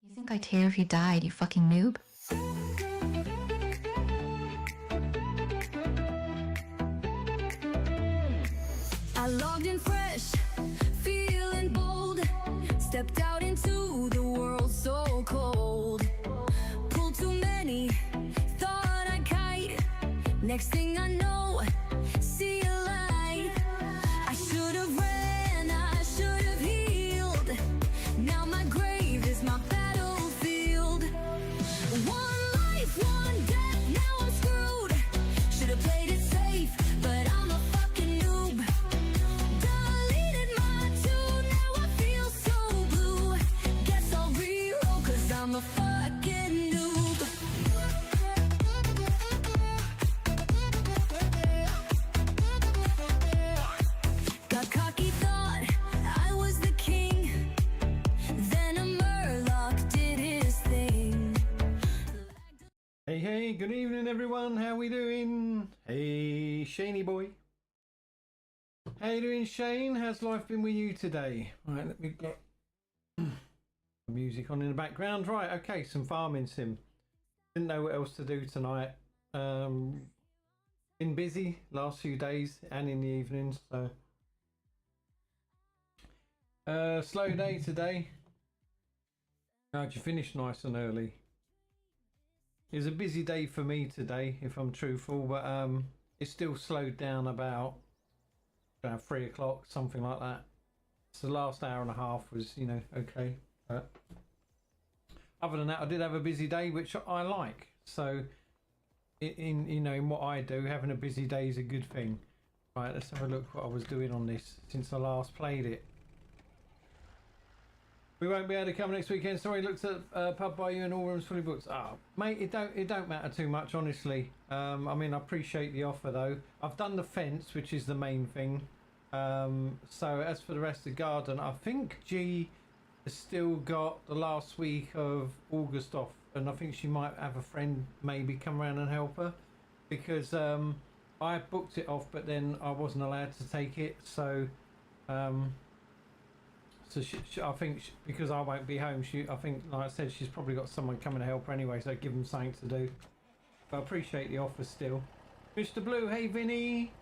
You think I'd care if you died, you fucking noob? I logged in fresh, feeling bold. Stepped out into the world so cold. Pulled too many, thought I'd kite. Next thing I know, see a light. I should have ran, I should have healed. Now my grave is my battlefield. One life, one death, now I'm screwed. Should have played it safe, but I'm a fucking noob. Deleted my tune, now I feel so blue. Guess I'll reroll, cause I'm a fucking noob. Got cocky, thought I was the king. Then a Murloc did his thing. Hey, good evening everyone, how we doing? Hey, Shaney boy. How you doing, Shane? How's life been with you today? Right, let me get music on in the background. Right, okay, some farming sim. Didn't know what else to do tonight. Been busy last few days and in the evenings, so slow day today. How'd you finish nice and early? It was a busy day for me today, if I'm truthful, but it still slowed down about 3 o'clock, something like that. So the last hour and a half was, okay. But other than that, I did have a busy day, which I like. So in what I do, having a busy day is a good thing. Right, let's have a look what I was doing on this since I last played it. We won't be able to come next weekend. Sorry, looks at pub by you and all rooms fully booked. Oh, mate, it don't matter too much, honestly. I mean, I appreciate the offer though. I've done the fence, which is the main thing. So as for the rest of the garden, I think G has still got the last week of August off, and I think she might have a friend maybe come around and help her, because I booked it off, but then I wasn't allowed to take it. So so I think because I won't be home, I think, like I said, she's probably got someone coming to help her anyway, so give them something to do. But I appreciate the offer still. Mr. Blue, hey Vinny.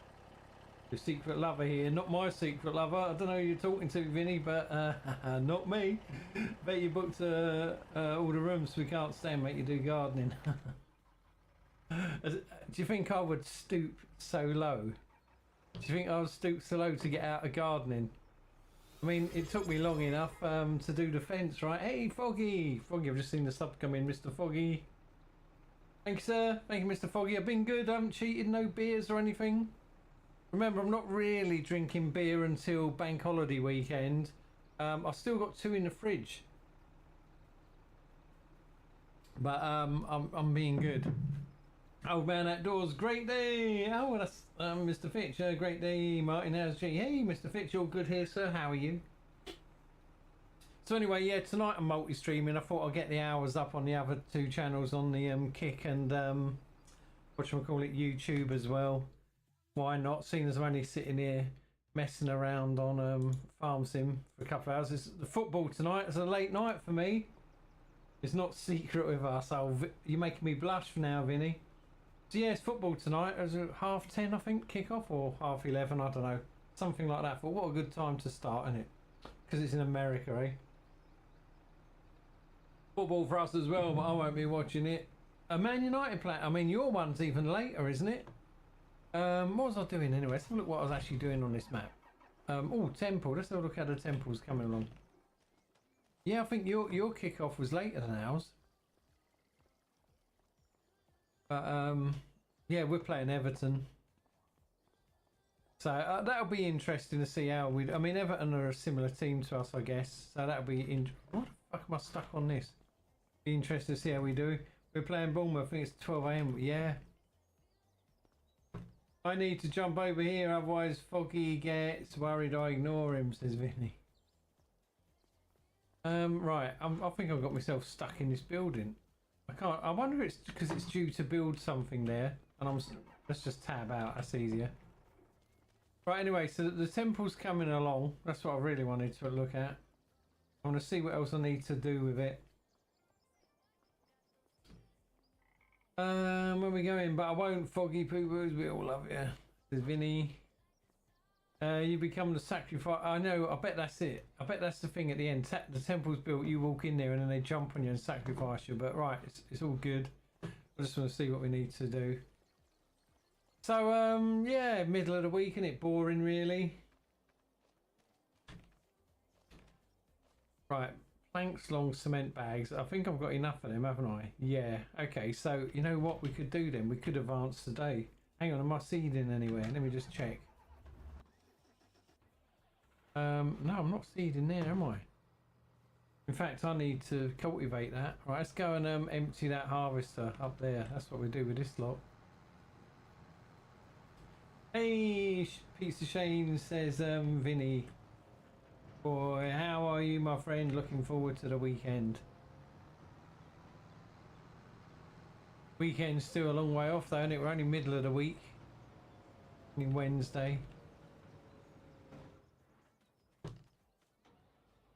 Your secret lover here, not my secret lover. I don't know who you're talking to, Vinny, but not me. Bet you booked all the rooms, so we can't stay and make you do gardening. Do you think I would stoop so low? Do you think I would stoop so low to get out of gardening? I mean, it took me long enough to do the fence, right? Hey, Foggy! Foggy, I've just seen the sub come in, Mr. Foggy. Thank you, sir. Thank you, Mr. Foggy. I've been good. I haven't cheated. No beers or anything. Remember, I'm not really drinking beer until bank holiday weekend. I've still got 2 in the fridge. But I'm being good. Old man outdoors, great day. Oh, that's Mr. Fitch. Great day, Martin. How's G? Hey, Mr. Fitch, all good here, sir. How are you? So anyway, yeah, tonight I'm multi-streaming. I thought I'd get the hours up on the other 2 channels on the Kick and whatchamacallit, YouTube as well. Why not? Seeing as I'm only sitting here messing around on Farm Sim for a couple of hours. It's the football tonight. It's a late night for me. It's not secret with us. You're making me blush now, Vinny. So yeah, it's football tonight. It was 10:30, I think, kick-off, or 11:30, I don't know. Something like that. But what a good time to start, isn't it? Because it's in America, eh? Football for us as well, but I won't be watching it. A Man United play. I mean, your one's even later, isn't it? What was I doing anyway? Let's have a look what I was actually doing on this map. Oh, Temple. Let's have a look how the Temple's coming along. Yeah, I think your kick-off was later than ours. But yeah, we're playing Everton, so that'll be interesting to see how we. I mean, Everton are a similar team to us, I guess. So that'll be. What the fuck am I stuck on this? Be interesting to see how we do. We're playing Bournemouth. I think it's 12 AM. Yeah. I need to jump over here, otherwise Foggy gets worried I ignore him, says Vinny. Right. I think I've got myself stuck in this building. I can't. I wonder if it's because it's due to build something there, and let's just tab out. That's easier. Right. Anyway, so the temple's coming along. That's what I really wanted to look at. I want to see what else I need to do with it. Where we going? But I won't. Foggy poo poos. We all love you. There's Vinny. You become the sacrifice. I know. I bet that's it. I bet that's the thing at the end. The temple's built. You walk in there and then they jump on you and sacrifice you. But right, it's all good. I just want to see what we need to do. So yeah, middle of the week, and it boring really. Right, planks, long cement bags. I think I've got enough of them, haven't I? Yeah. Okay. So you know what we could do then? We could advance today. Hang on, am I seeding anywhere? Let me just check. No, I'm not seeding there, am I? In fact, I need to cultivate that. Right, let's go and empty that harvester up there. That's what we do with this lot. Hey, Pizza Shane says, Vinny. Boy, how are you, my friend? Looking forward to the weekend. Weekend's still a long way off, though, and we're only middle of the week. Only Wednesday.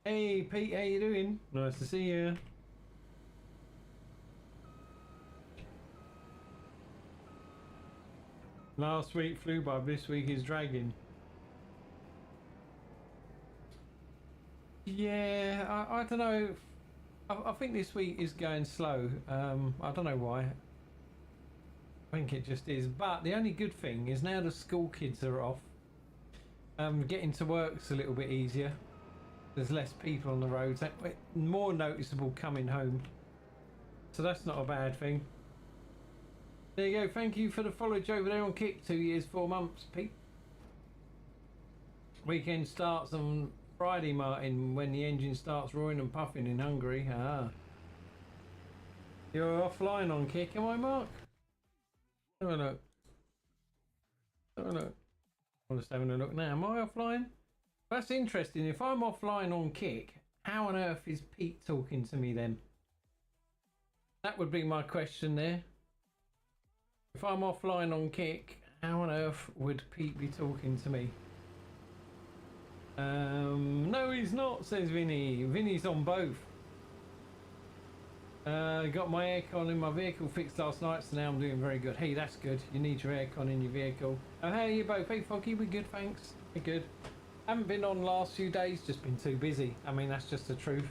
Hey, Pete, how you doing? Nice to see you. Last week flew by, this week is dragging. Yeah, I don't know. I think this week is going slow. I don't know why. I think it just is. But the only good thing is now the school kids are off. Getting to work's a little bit easier. There's less people on the roads. More noticeable coming home. So that's not a bad thing. There you go. Thank you for the follow over there on Kick. 2 years, 4 months, Pete. Weekend starts on Friday, Martin, when the engine starts roaring and puffing in Hungary. Ah. You're offline on Kick, am I, Mark? Have a look. Have a look. I'm just having a look now. Am I offline? That's interesting. If I'm offline on Kick, how on earth is Pete talking to me then? That would be my question there. If I'm offline on Kick, how on earth would Pete be talking to me? No, he's not, says Vinny. Vinny's on both. Got my aircon in my vehicle fixed last night, so now I'm doing very good. Hey, that's good. You need your aircon in your vehicle. Oh, hey, you both. Hey, Foggy, we're good, thanks. We're good. Haven't been on last few days, just been too busy. I mean, that's just the truth.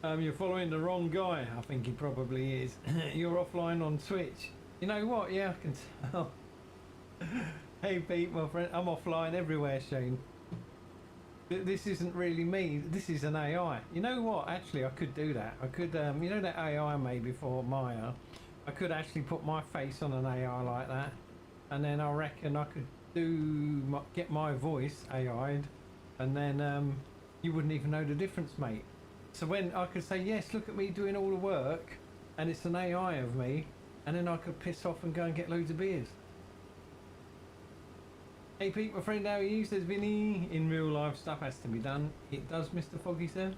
You're following the wrong guy. I think he probably is. You're offline on Twitch. You know what? Yeah, I can tell. Hey, Pete, my friend. I'm offline everywhere, Shane. This isn't really me. This is an AI. You know what? Actually, I could do that. I could, you know that AI I made before, Maya? I could actually put my face on an AI like that, and then I reckon I could get my voice AI'd, and then you wouldn't even know the difference, mate. So when I could say, yes, look at me doing all the work, and it's an AI of me, and then I could piss off and go and get loads of beers. Hey Pete, my friend, how are you? Says Vinny. In real life, stuff has to be done. It does, Mr. Foggy, sir.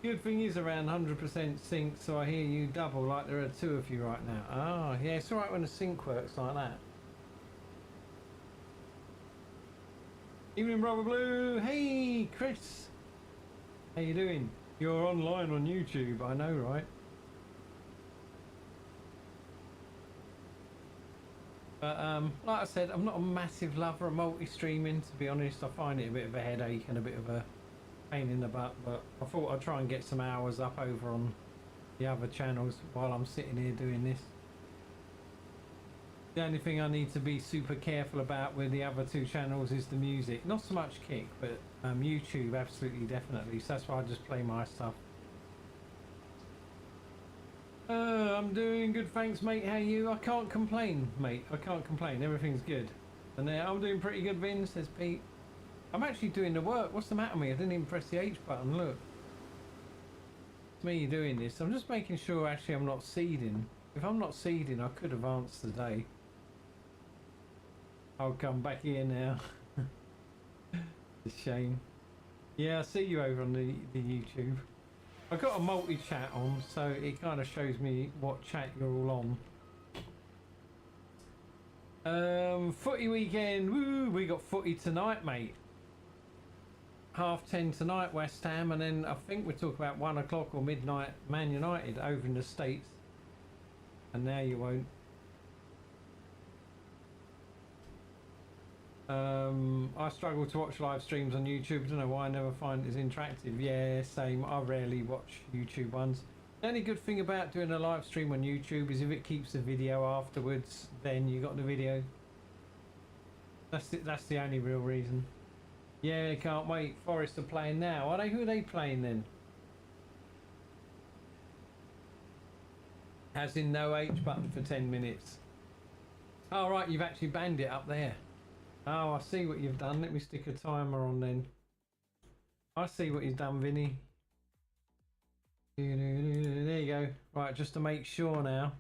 Good thing is around 100% sync, so I hear you double like there are 2 of you right now. Ah, yeah, it's alright when the sync works like that. Evening, Brother Blue. Hey, Chris. How you doing? You're online on YouTube, I know, right? But like I said, I'm not a massive lover of multi-streaming, to be honest. I find it a bit of a headache and a bit of a pain in the butt, but I thought I'd try and get some hours up over on the other channels while I'm sitting here doing this. The only thing I need to be super careful about with the other 2 channels is the music. Not so much Kick, but YouTube absolutely definitely, so that's why I just play my stuff. I'm doing good, thanks mate. How are you? I can't complain, mate. I can't complain, everything's good. And I'm doing pretty good, Vin, says Pete. I'm actually doing the work. What's the matter with me? I didn't even press the H button, look. It's me doing this. I'm just making sure actually I'm not seeding. If I'm not seeding, I could advance today. I'll come back here now. It's a shame. Yeah, I see you over on the YouTube. I've got a multi-chat on, so it kind of shows me what chat you're all on. Footy weekend. Woo! We got footy tonight, mate. 10:30 tonight, West Ham, and then I think we're talking about 1 o'clock or midnight, Man United over in the States. And now you won't. I struggle to watch live streams on YouTube. I don't know why. I never find it as interactive. Yeah, same. I rarely watch YouTube ones. The only good thing about doing a live stream on YouTube is if it keeps the video afterwards, then you got the video. That's the only real reason. Yeah, can't wait. Forest are playing now. Are they? Who are they playing then? As in no H button for 10 minutes. Oh right, you've actually banned it up there. Oh, I see what you've done. Let me stick a timer on then. I see what you've done, Vinny. There you go. Right, just to make sure now.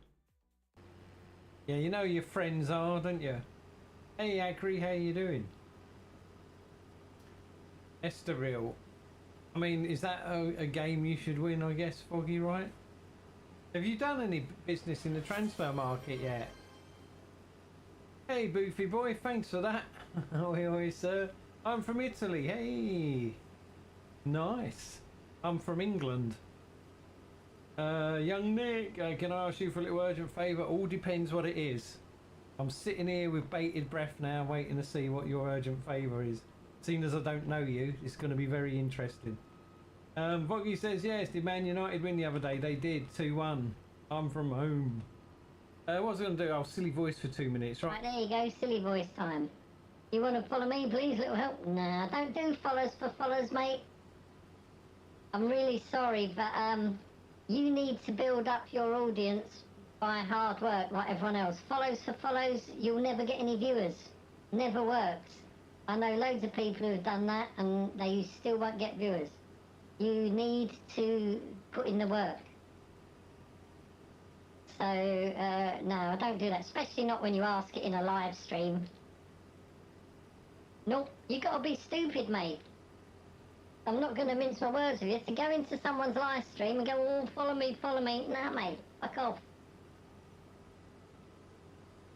Yeah, you know your friends are, don't you? Hey Agri, how you doing? Estoril. I mean, is that a game you should win, I guess, Foggy, right? Have you done any business in the transfer market yet? Hey Boofy boy, thanks for that. Oi oi sir. I'm from Italy, hey. Nice. I'm from England. Young Nick, can I ask you for a little urgent favour? All depends what it is. I'm sitting here with bated breath now, waiting to see what your urgent favour is. Seeing as I don't know you, it's going to be very interesting. Foggy says, yes, did Man United win the other day? They did, 2-1. I'm from home. What was I going to do? I'll silly voice for 2 minutes, right? Right, there you go, silly voice time. You want to follow me, please, little help? Nah, don't do follows for follows, mate. I'm really sorry, but you need to build up your audience by hard work like everyone else. Follows for follows, you'll never get any viewers. Never works. I know loads of people who have done that and they still won't get viewers. You need to put in the work. So, no, I don't do that, especially not when you ask it in a live stream. Nope, you gotta be stupid, mate. I'm not gonna mince my words with you. To go into someone's live stream and go, oh, follow me, nah, mate, fuck off.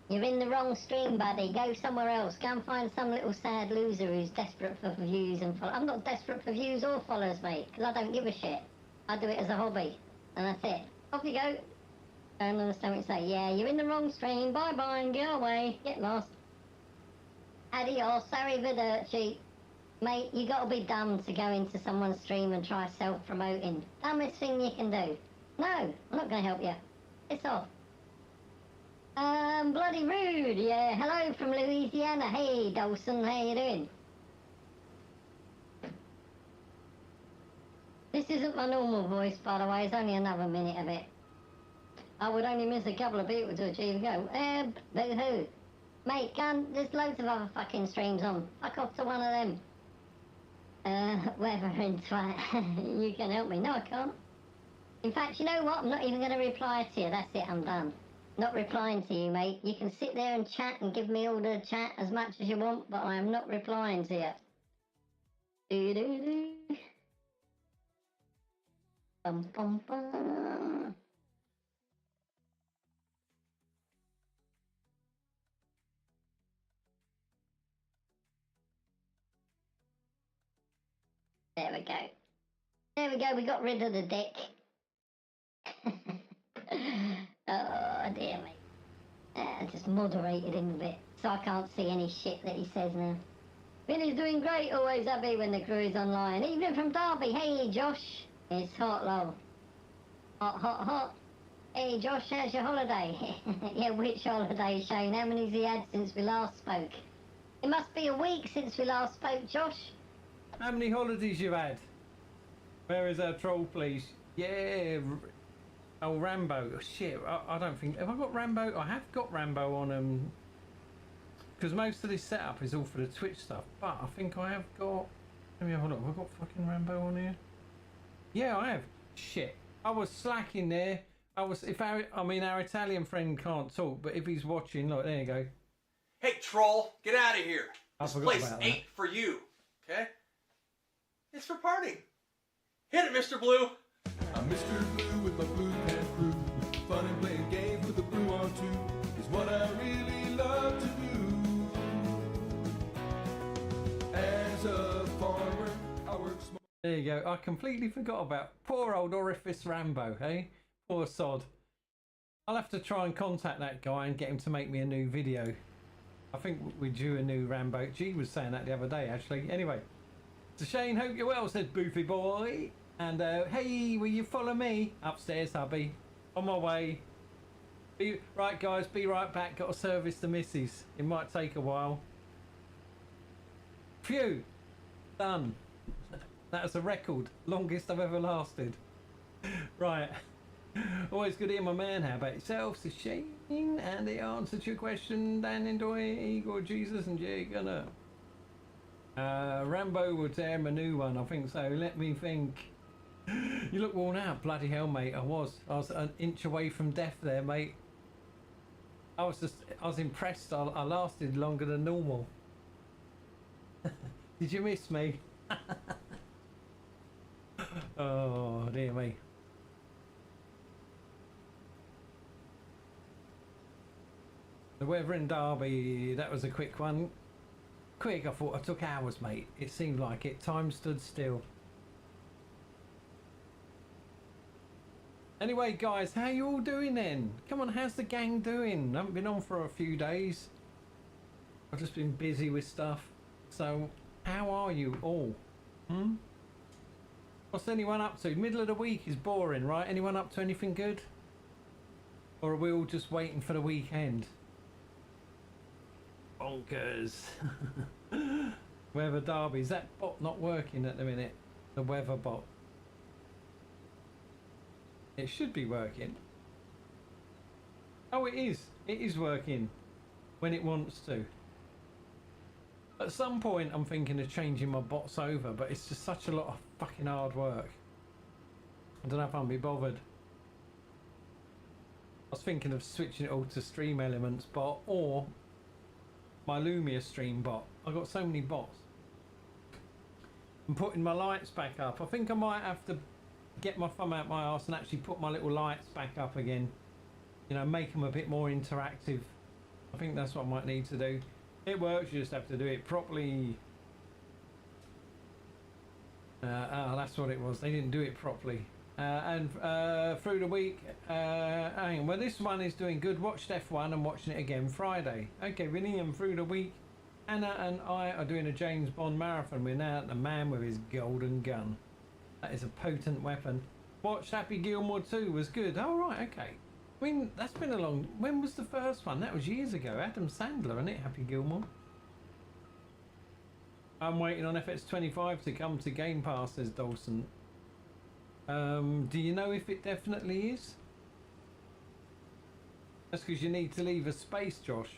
You're in the wrong stream, buddy. Go somewhere else. Go and find some little sad loser who's desperate for views and follow. I'm not desperate for views or followers, mate, because I don't give a shit. I do it as a hobby, and that's it. Off you go. Don't understand what you say. Yeah, you're in the wrong stream. Bye-bye and go away. Get lost. Adios. Arrivederci. Mate, you gotta be dumb to go into someone's stream and try self-promoting. Dumbest thing you can do. No, I'm not gonna help you. Piss off. Bloody rude. Yeah, hello from Louisiana. Hey, Dawson, how you doing? This isn't my normal voice, by the way. It's only another minute of it. I would only miss a couple of people to achieve a goal. Boo-hoo. Mate, there's loads of other fucking streams on. Fuck off to one of them. Whatever, in twat. You can help me. No, I can't. In fact, you know what? I'm not even going to reply to you. That's it, I'm done. Not replying to you, mate. You can sit there and chat and give me all the chat as much as you want, but I am not replying to you. Do-do-do. Bum-bum-bum. There we go. There we go, we got rid of the deck. Oh dear me. I just moderated him a bit, so I can't see any shit that he says now. Vinny's doing great, always happy when the crew is online. Evening from Derby, hey Josh. It's hot, lol. Hot, hot, hot. Hey Josh, how's your holiday? Yeah, which holiday, Shane? How many's he had since we last spoke? It must be a week since we last spoke, Josh. How many holidays you had? Where is our troll, please? Yeah. Oh, Rambo. Oh, shit, I don't think... Have I got Rambo? I have got Rambo on... Because most of this setup is all for the Twitch stuff. But I think I have got... Let me have a look. Have I got fucking Rambo on here? Yeah, I have. Shit. I was slacking there. Our Italian friend can't talk, but if he's watching... Look, there you go. Hey, troll. Get out of here. This place about ain't for you. Okay? It's for partying. Hit it, Mr. Blue. I'm Mr. Blue with my blue cat crew. Fun and playing games with the brew on two is what I really love to do. As a farmer, I There you go. I completely forgot about poor old Orifice Rambo, hey? Poor sod. I'll have to try and contact that guy and get him to make me a new video. I think we're due a new Rambo. G was saying that the other day, actually. Anyway, so Shane, hope you're well, said Boofy Boy. And hey, will you follow me upstairs, hubby? On my way. Right, guys, be right back. Got to service the missus. It might take a while. Phew, done. That's a record, longest I've ever lasted. Right. Always good to hear my man. How about yourself? So Shane, and the answer to your question, Dan Enjoy, Igor Jesus, and Jay Gunner. Rambo would tear him a new one, I think so. Let me think. You look worn out. Bloody hell, mate. I was an inch away from death there, mate. I was impressed. I lasted longer than normal. Did you miss me? Oh dear me. The weather in Derby, that was a quick one. Quick, I thought I took hours, mate. It seemed like it. Time stood still. Anyway, guys, how you all doing then? Come on, how's the gang doing? I haven't been on for a few days. I've just been busy with stuff. So, how are you all? What's anyone up to? Middle of the week is boring, right? Anyone up to anything good? Or are we all just waiting for the weekend? Bonkers. Weather Derby. Is that bot not working at the minute? The weather bot. It should be working. Oh, it is. It is working when it wants to. At some point, I'm thinking of changing my bots over, but it's just such a lot of fucking hard work. I don't know if I'll be bothered. I was thinking of switching it all to Stream Elements bot or my Lumia stream bot. I've got so many bots. I'm putting my lights back up. I think I might have to get my thumb out my arse and actually put my little lights back up again. You know, make them a bit more interactive. I think that's what I might need to do. It works, you just have to do it properly. Oh, that's what it was. They didn't do it properly. And through the week, hang on. Well, this one is doing good. Watched F1 and watching it again Friday. Okay, Vinny, and through the week, Anna and I are doing a James Bond marathon. We're now the man with his golden gun. That is a potent weapon. Watched Happy Gilmore 2 was good. Oh, right, okay. I mean, that's been a long... When was the first one? That was years ago. Adam Sandler, isn't it? Happy Gilmore. I'm waiting on FS25 to come to Game Pass, says Dawson. Do you know if it definitely is? That's because you need to leave a space, Josh.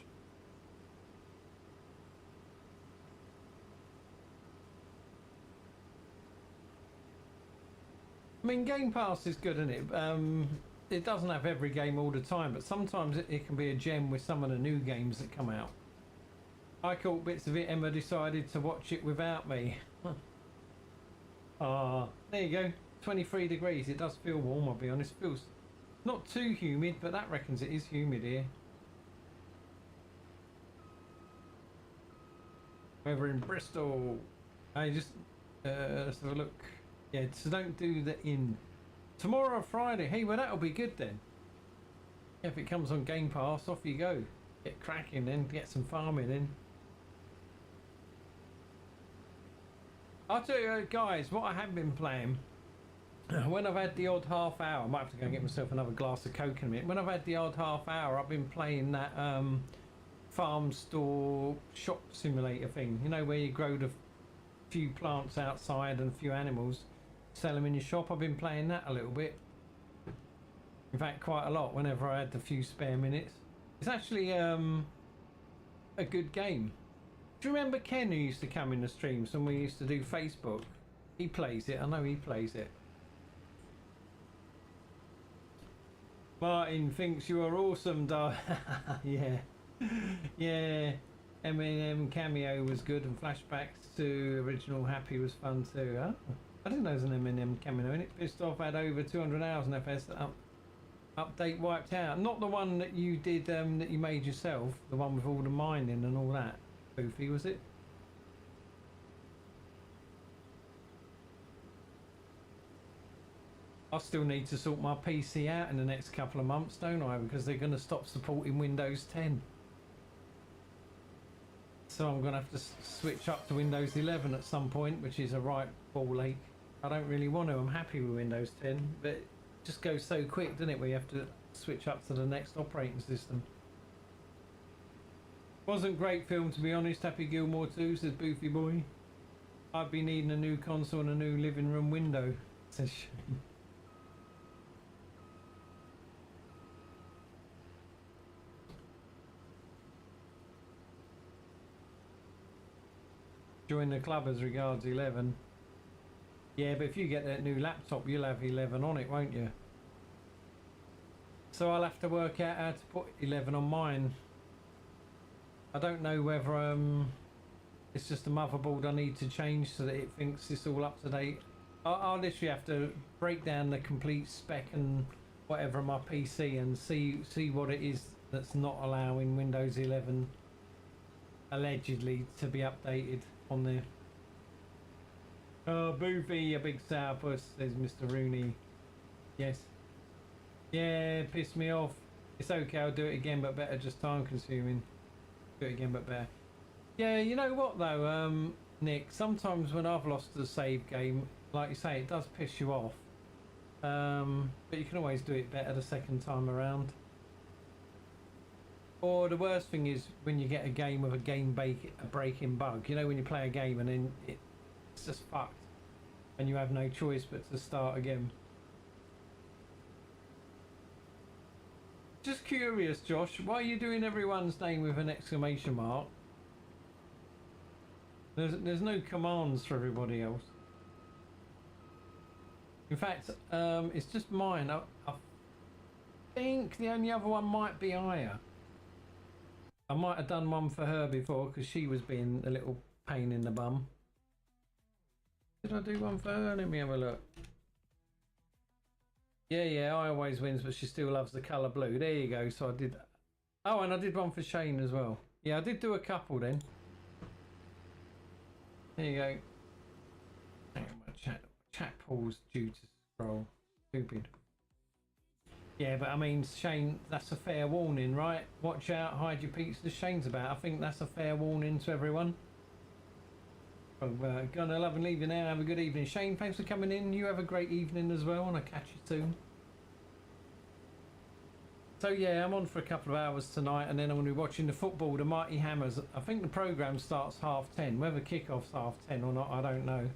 I mean, Game Pass is good, isn't it? It doesn't have every game all the time, but sometimes it can be a gem with some of the new games that come out. I caught bits of it. Emma decided to watch it without me. Ah, there you go. 23 degrees. It does feel warm, I'll be honest. It feels not too humid, but that reckons it is humid here. Over in Bristol. I just let's have a look. Yeah, so don't do the in. Tomorrow or Friday. Hey, well, that'll be good then. If it comes on Game Pass, off you go. Get cracking then, get some farming in. I'll tell you guys, what I have been playing, when I've had the odd half hour, I might have to go and get myself another glass of Coke in a minute. When I've had the odd half hour, I've been playing that farm store shop simulator thing. You know, where you grow the few plants outside and a few animals, sell them in your shop. I've been playing that a little bit. In fact, quite a lot whenever I had the few spare minutes. It's actually a good game. Do you remember Ken, who used to come in the streams when we used to do Facebook? He plays it. I know he plays it. Martin thinks you are awesome, Dar. Yeah. Yeah. Eminem cameo was good, and flashbacks to original Happy was fun too. Huh? I didn't know there was an Eminem cameo in it. Pissed off had over 200 hours in FS. Update wiped out. Not the one that you did, that you made yourself. The one with all the mining and all that. Goofy, was it? I still need to sort my PC out in the next couple of months, don't I? Because they're going to stop supporting Windows 10. So I'm going to have to switch up to Windows 11 at some point, which is a right ball ache. I don't really want to. I'm happy with Windows 10, but it just goes so quick, doesn't it? Where you have to switch up to the next operating system. Wasn't great film, to be honest. Happy Gilmore 2, says Boofy Boy. I'd be needing a new console and a new living room window, says Shane. Join the club as regards 11. Yeah, but if you get that new laptop, you'll have 11 on it, won't you? So I'll have to work out how to put 11 on mine. I don't know whether it's just a motherboard I need to change so that it thinks it's all up to date. I'll literally have to break down the complete spec and whatever on my PC and see what it is that's not allowing Windows 11 allegedly to be updated on there. Oh, Boofy, a big sourpuss, says Mr. Rooney. Yes. Yeah, pissed me off. It's okay, I'll do it again, but better. Just time consuming. Do it again, but better. Yeah, you know what though, Nick? Sometimes when I've lost a save game, like you say, it does piss you off. But you can always do it better the second time around. Or the worst thing is when you get a game with a breaking bug. You know, when you play a game and then it's just fucked, and you have no choice but to start again. Just curious, Josh, why are you doing everyone's name with an exclamation mark? There's no commands for everybody else. In fact, it's just mine. I think the only other one might be Aya. I might have done one for her before because she was being a little pain in the bum. Did I do one for her? Let me have a look. Yeah, I always wins, but she still loves the colour blue. There you go. So I did. Oh, and I did one for Shane as well. Yeah, I did do a couple then. There you go. Hang on, my chat pause due to scroll. Stupid. Yeah, but I mean, Shane, that's a fair warning, right? Watch out, hide your pizza. Shane's about. I think that's a fair warning to everyone. Gonna love and leave you now. Have a good evening. Shane, thanks for coming in. You have a great evening as well, and I'll catch you soon. So yeah, I'm on for a couple of hours tonight, and then I'm going to be watching the football, the Mighty Hammers. I think the programme starts 10:30. Whether kickoff's 10:30 or not, I don't know.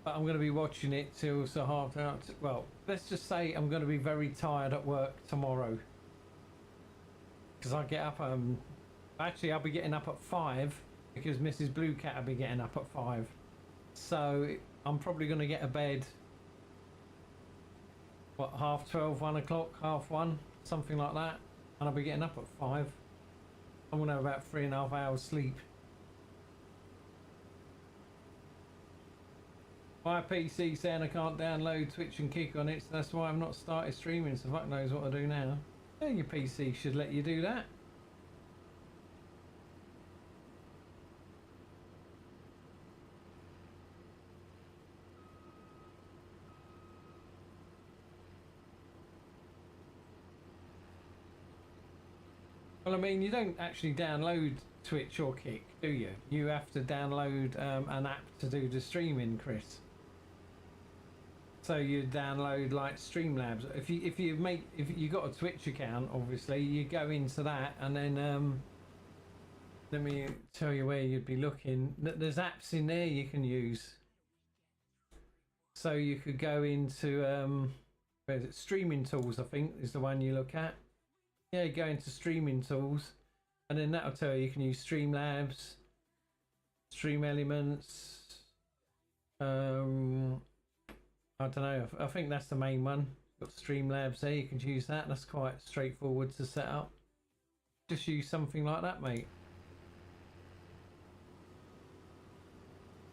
But I'm going to be watching it till so half out. Well, let's just say I'm going to be very tired at work tomorrow. Because I get up, actually I'll be getting up at 5 because Mrs. Blue Cat will be getting up at 5. So I'm probably going to get a bed, what, 12:30, 1 o'clock, 1:30, something like that. And I'll be getting up at 5. I'm going to have about 3.5 hours sleep. My PC saying I can't download Twitch and Kick on it, so that's why I've not started streaming, so fuck knows what I do now. Yeah, your PC should let you do that. Well, I mean, you don't actually download Twitch or Kick, do you? You have to download an app to do the streaming, Chris. So you download like Streamlabs. If you got a Twitch account, obviously you go into that, and then let me tell you where you'd be looking. There's apps in there you can use. So you could go into where is it? Streaming Tools, I think, is the one you look at. Yeah, you go into Streaming Tools, and then that'll tell you can use Streamlabs, Stream Elements. I don't know. I think that's the main one. Got Streamlabs there. You can use that. That's quite straightforward to set up. Just use something like that, mate.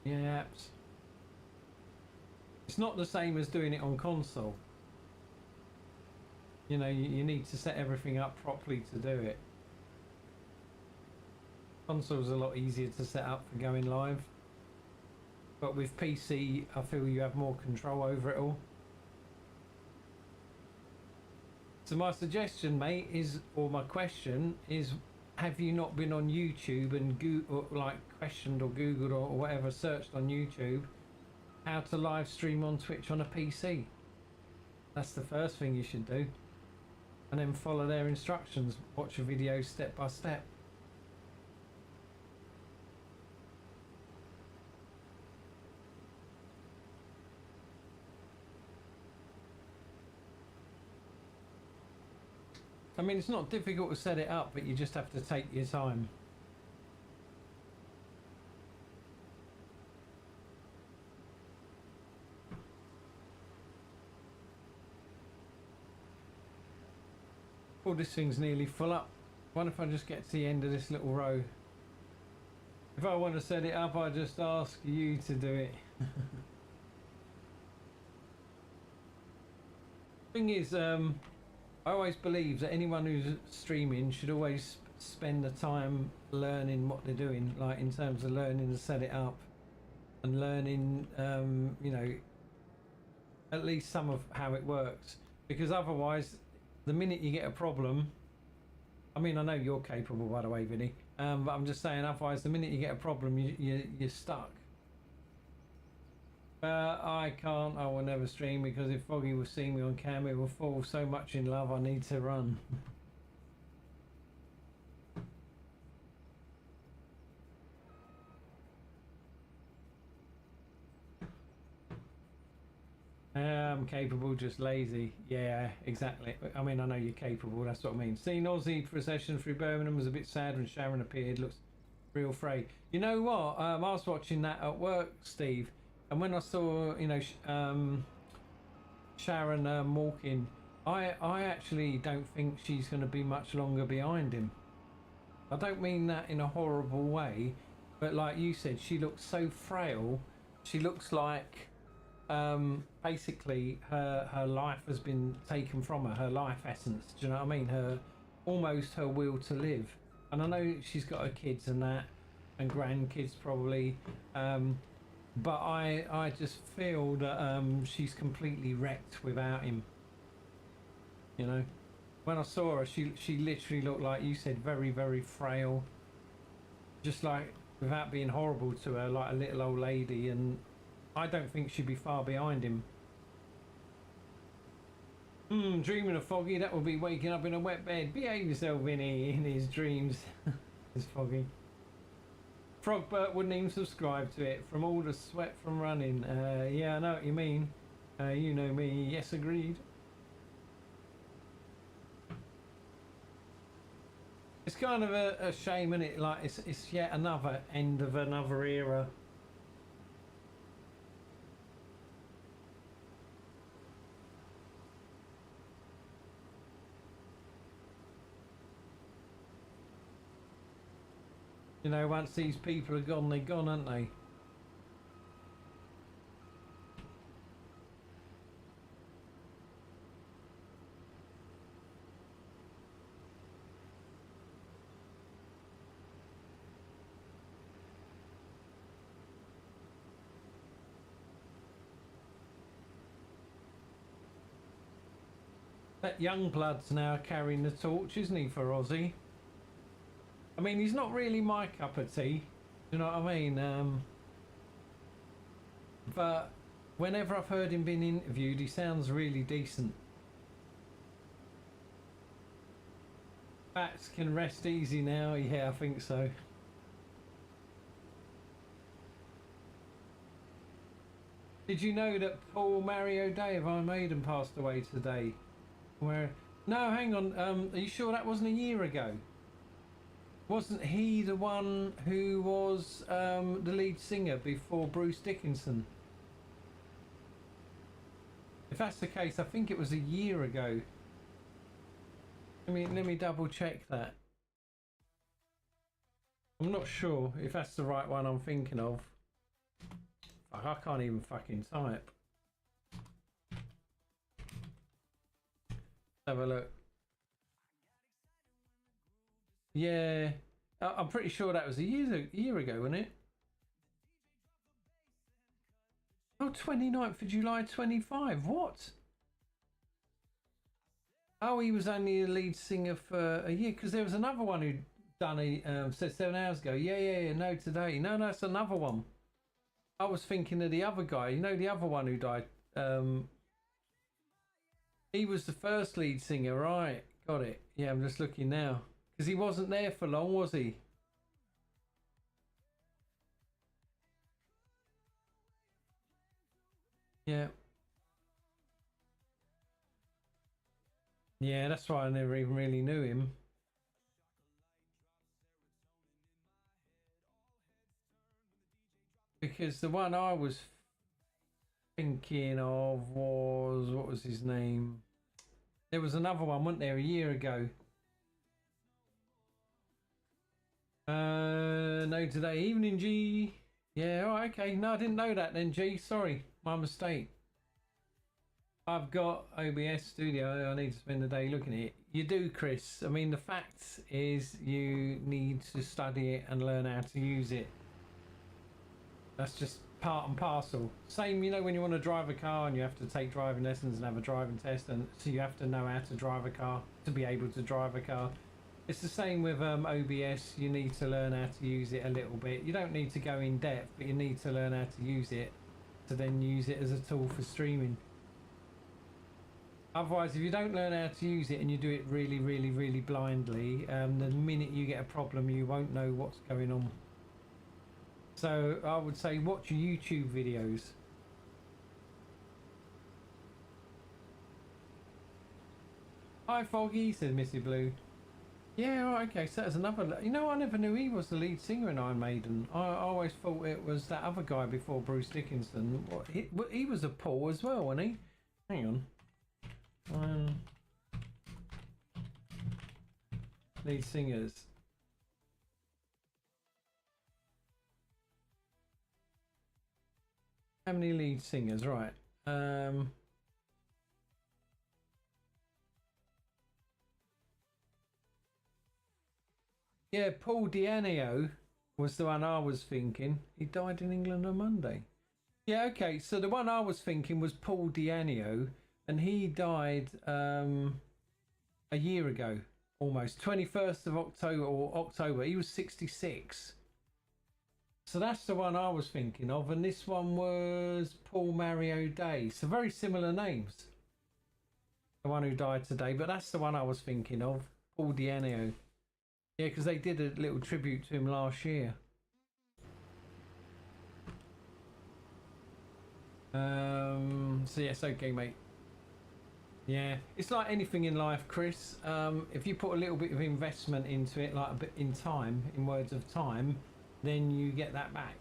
Yeah, apps. It's not the same as doing it on console. You know, you need to set everything up properly to do it. Console's a lot easier to set up for going live. but with PC, I feel you have more control over it all. So my suggestion, mate, is, or my question is, have you not been on YouTube and like questioned or Googled or whatever, searched on YouTube how to live stream on Twitch on a PC? That's the first thing you should do. And then follow their instructions. Watch a video step by step. I mean, it's not difficult to set it up, but you just have to take your time. Oh, this thing's nearly full up. I wonder if I just get to the end of this little row. If I want to set it up, I just ask you to do it. Thing is, I always believe that anyone who's streaming should always spend the time learning what they're doing, like in terms of learning to set it up and learning, you know, at least some of how it works. Because otherwise, the minute you get a problem, I mean, I know you're capable, by the way, Vinny, but I'm just saying, otherwise, the minute you get a problem, you're stuck. I can't, I will never stream because if Foggy will see me on cam, it will fall so much in love I need to run. I'm capable, just lazy. Yeah, exactly. I mean, I know you're capable, that's what I mean. Seeing Aussie procession through Birmingham was a bit sad when Sharon appeared. Looks real frayed. You know what? I was watching that at work, Steve. And when I saw, you know, Sharon walking, I actually don't think she's going to be much longer behind him. I don't mean that in a horrible way, but like you said, she looks so frail. She looks like basically her life has been taken from her life essence. Do you know what I mean? Almost her will to live. And I know she's got her kids and that, and grandkids probably. But I just feel that she's completely wrecked without him. You know, when I saw her, she literally looked like you said, very, very frail. Just like, without being horrible to her, like a little old lady. And I don't think she'd be far behind him. Dreaming of Foggy, that will be waking up in a wet bed. Behave yourself, Vinny, in his dreams. It's Foggy. Frogbert wouldn't even subscribe to it from all the sweat from running. Yeah, I know what you mean. You know me. Yes, agreed. It's kind of a shame, isn't it? Like it's yet another end of another era. You know, once these people are gone, they're gone, aren't they? That young blood's now carrying the torch, isn't he, for Aussie? I mean, he's not really my cup of tea. You know what I mean? But whenever I've heard him being interviewed, he sounds really decent. Bats can rest easy now. Yeah, I think so. Did you know that Paul Mario Day of Iron Maiden passed away today? Where? No, hang on. Are you sure that wasn't a year ago? Wasn't he the one who was the lead singer before Bruce Dickinson? If that's the case, I think it was a year ago. Let me double check that. I'm not sure if that's the right one I'm thinking of. Fuck, I can't even fucking type. Have a look. Yeah, I'm pretty sure that was a year ago, wasn't it? Oh, 29th of July 25. What? Oh, he was only a lead singer for a year because there was another one who done it, said 7 hours ago. Yeah, no, today. No, that's another one. I was thinking of the other guy. You know, the other one who died. He was the first lead singer, right? Got it. Yeah, I'm just looking now. Because he wasn't there for long, was he? Yeah. Yeah, that's why I never even really knew him. Because the one I was thinking of was, what was his name? There was another one, wasn't there, a year ago? No, today evening, G. Yeah, all right, okay. No, I didn't know that then, G. Sorry, my mistake. I've got OBS Studio. I need to spend the day looking at it. You do, Chris. I mean, the fact is you need to study it and learn how to use it. That's just part and parcel. Same, you know, when you want to drive a car and you have to take driving lessons and have a driving test, and so you have to know how to drive a car to be able to drive a car. It's the same with OBS. You need to learn how to use it a little bit. You don't need to go in depth, but you need to learn how to use it to then use it as a tool for streaming. Otherwise, if you don't learn how to use it and you do it really, really, really blindly, the minute you get a problem, you won't know what's going on. So I would say watch YouTube videos. Hi Foggy, says Missy Blue. Yeah, right, okay, so that's another... You know, I never knew he was the lead singer in Iron Maiden. I always thought it was that other guy before Bruce Dickinson. He was a Paul as well, wasn't he? Hang on. Lead singers. How many lead singers? Right. Yeah, Paul Di'Anio was the one I was thinking. He died in England on Monday. Yeah, okay. So the one I was thinking was Paul Di'Anio, and he died a year ago, almost 21st of October or October. He was 66. So that's the one I was thinking of, and this one was Paul Mario Day. So very similar names. The one who died today, but that's the one I was thinking of, Paul Di'Anio. Yeah, because they did a little tribute to him last year. So yes, okay, mate. Yeah, it's like anything in life, Chris. If you put a little bit of investment into it, like a bit in time, in words of time, then you get that back.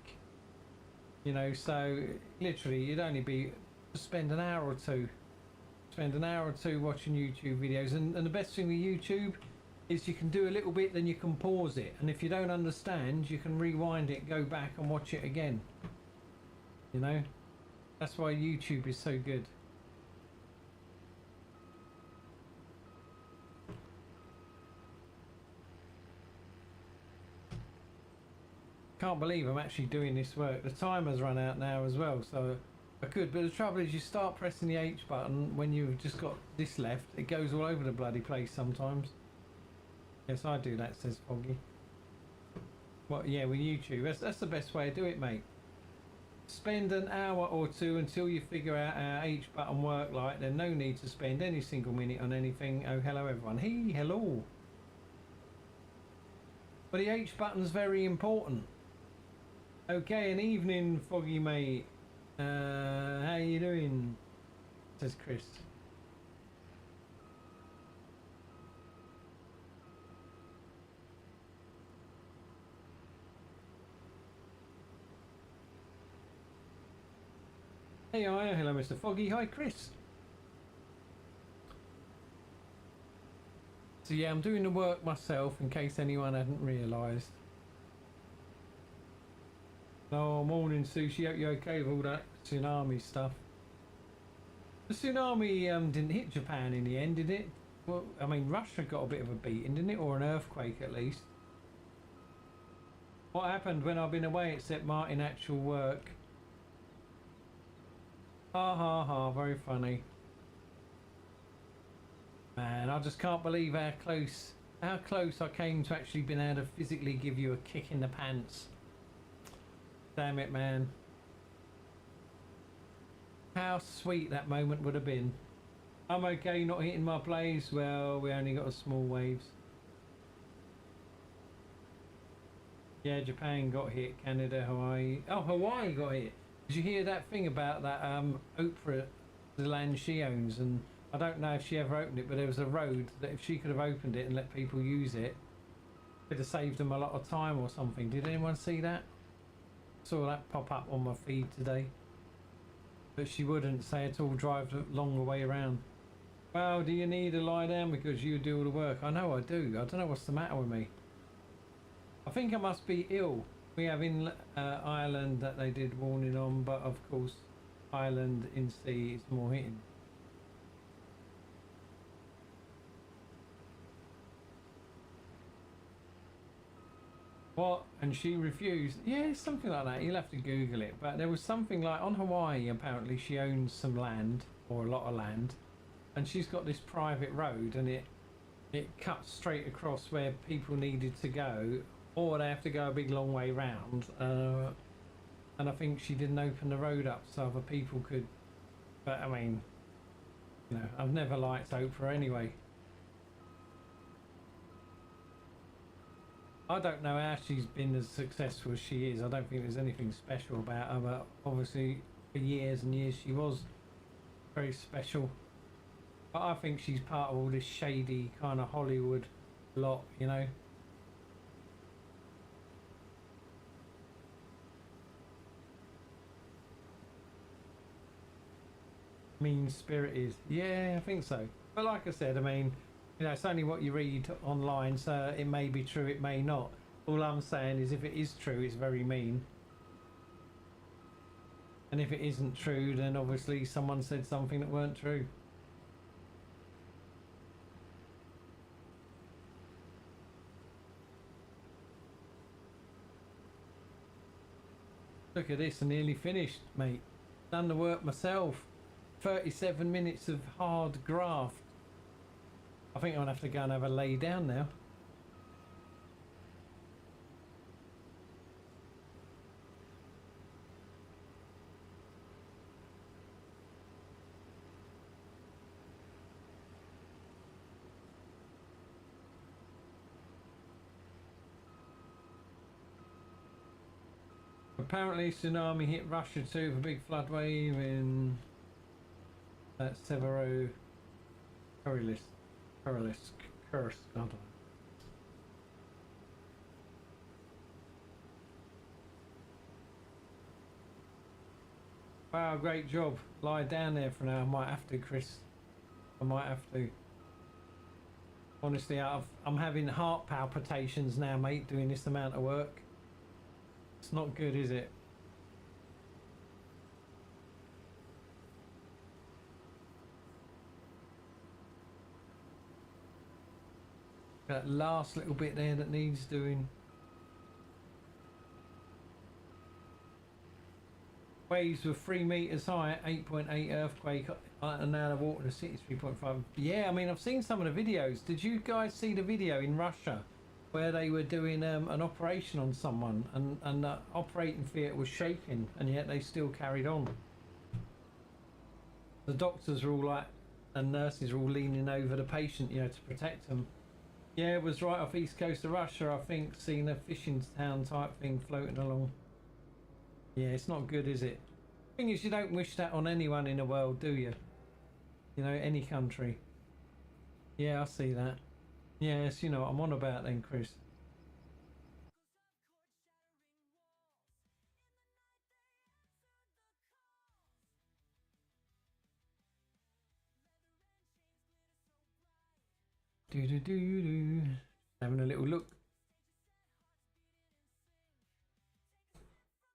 You know, so literally you'd only be spend an hour or two watching YouTube videos, and the best thing with YouTube is you can do a little bit, then you can pause it, and if you don't understand you can rewind it, go back and watch it again. You know, that's why YouTube is so good. Can't believe I'm actually doing this work. The timer's run out now as well, so I could, but the trouble is you start pressing the H button when you've just got this left, it goes all over the bloody place sometimes. Yes, I do that, says Foggy. Well, yeah, with YouTube, that's the best way to do it, mate. Spend an hour or two until you figure out how H button work like, then no need to spend any single minute on anything. Oh, hello everyone. Hey, hello. But the H button's very important. Okay, an evening, Foggy mate. How you doing? Says Chris. Hey, hi, hello, Mr. Foggy. Hi, Chris. So yeah, I'm doing the work myself in case anyone hadn't realised. Oh, morning, Sushi. Hope you're okay with all that tsunami stuff. The tsunami didn't hit Japan in the end, did it? Well, I mean, Russia got a bit of a beating, didn't it? Or an earthquake, at least. What happened when I've been away except Martin actual work? Ha ha ha, very funny. Man, I just can't believe how close I came to actually being able to physically give you a kick in the pants. Damn it, man. How sweet that moment would have been. I'm okay not hitting my place. Well, we only got a small waves. Yeah, Japan got hit. Canada, Hawaii. Oh, Hawaii got hit. Did you hear that thing about that Oprah, the land she owns? And I don't know if she ever opened it, but there was a road that if she could have opened it and let people use it, it'd have saved them a lot of time or something. Did anyone see that? Saw that pop up on my feed today. But she wouldn't, say it's all drive the long way around. Well, do you need to lie down because you do all the work? I know I do. I don't know what's the matter with me. I think I must be ill. We have in Ireland that they did warning on, but of course Ireland in sea is more hitting. What? And she refused? Yeah, something like that. You'll have to Google it. But there was something like on Hawaii, apparently she owns some land, or a lot of land, and she's got this private road, and it cuts straight across where people needed to go, or they have to go a big long way round. And I think she didn't open the road up so other people could. But I mean, you know, I've never liked Oprah anyway. I don't know how she's been as successful as she is. I don't think there's anything special about her, but obviously for years and years she was very special. But I think she's part of all this shady kind of Hollywood lot, you know. Mean-spirited. Yeah, I think so. But like I said, I mean, you know, it's only what you read online, so it may be true, it may not. All I'm saying is if it is true, it's very mean. And if it isn't true, then obviously someone said something that weren't true. Look at this, I nearly finished, mate. Done the work myself. 37 minutes of hard graft. I think I'm gonna have to go and have a lay down now. Apparently tsunami hit Russia too with a big flood wave in Severo Kursk, I don't know. Wow, great job. Lie down there for now. I might have to, Chris. I might have to. Honestly, I'm having heart palpitations now, mate, doing this amount of work. It's not good, is it? That last little bit there that needs doing. Waves were 3 meters high, 8.8 earthquake, and now the water in the city is 3.5. Yeah, I mean, I've seen some of the videos. Did you guys see the video in Russia where they were doing an operation on someone, and the operating theatre was shaking, and yet they still carried on? The doctors were all like, and nurses were all leaning over the patient, you know, to protect them. Yeah, it was right off east coast of Russia, I think, seen a fishing town type thing floating along. Yeah, it's not good, is it? Thing is, you don't wish that on anyone in the world, do you? You know, any country. Yeah, I see that. Yes, you know what I'm on about then, Chris. Do do do do. Having a little look.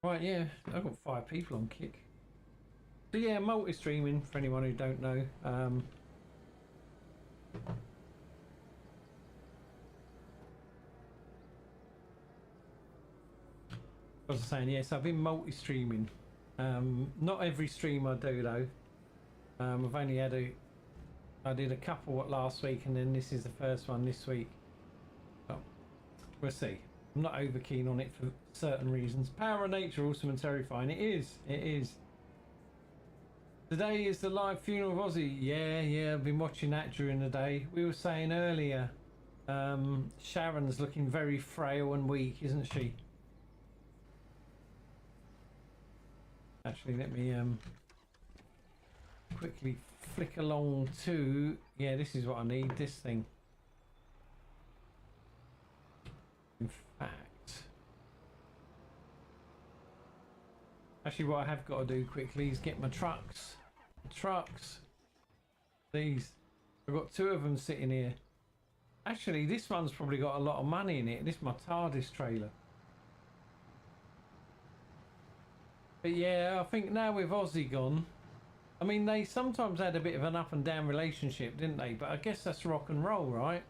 Right, yeah, I've got 5 people on Kick. So yeah, multi-streaming for anyone who don't know. I was saying, yes, I've been multi-streaming. Not every stream I do though. I've only had I did a couple last week, and then this is the first one this week. Well, we'll see. I'm not over keen on it for certain reasons. Power of nature, awesome and terrifying. It is. It is. Today is the live funeral of Ozzy. Yeah, I've been watching that during the day. We were saying earlier, Sharon's looking very frail and weak, isn't she? Actually, let me quickly flick along to... Yeah, this is what I need, this thing. In fact... Actually, what I have got to do quickly is get my trucks. These. I've got 2 of them sitting here. Actually, this one's probably got a lot of money in it. This is my TARDIS trailer. But yeah, I think now with Ozzy gone... I mean, they sometimes had a bit of an up and down relationship, didn't they? But I guess that's rock and roll, right?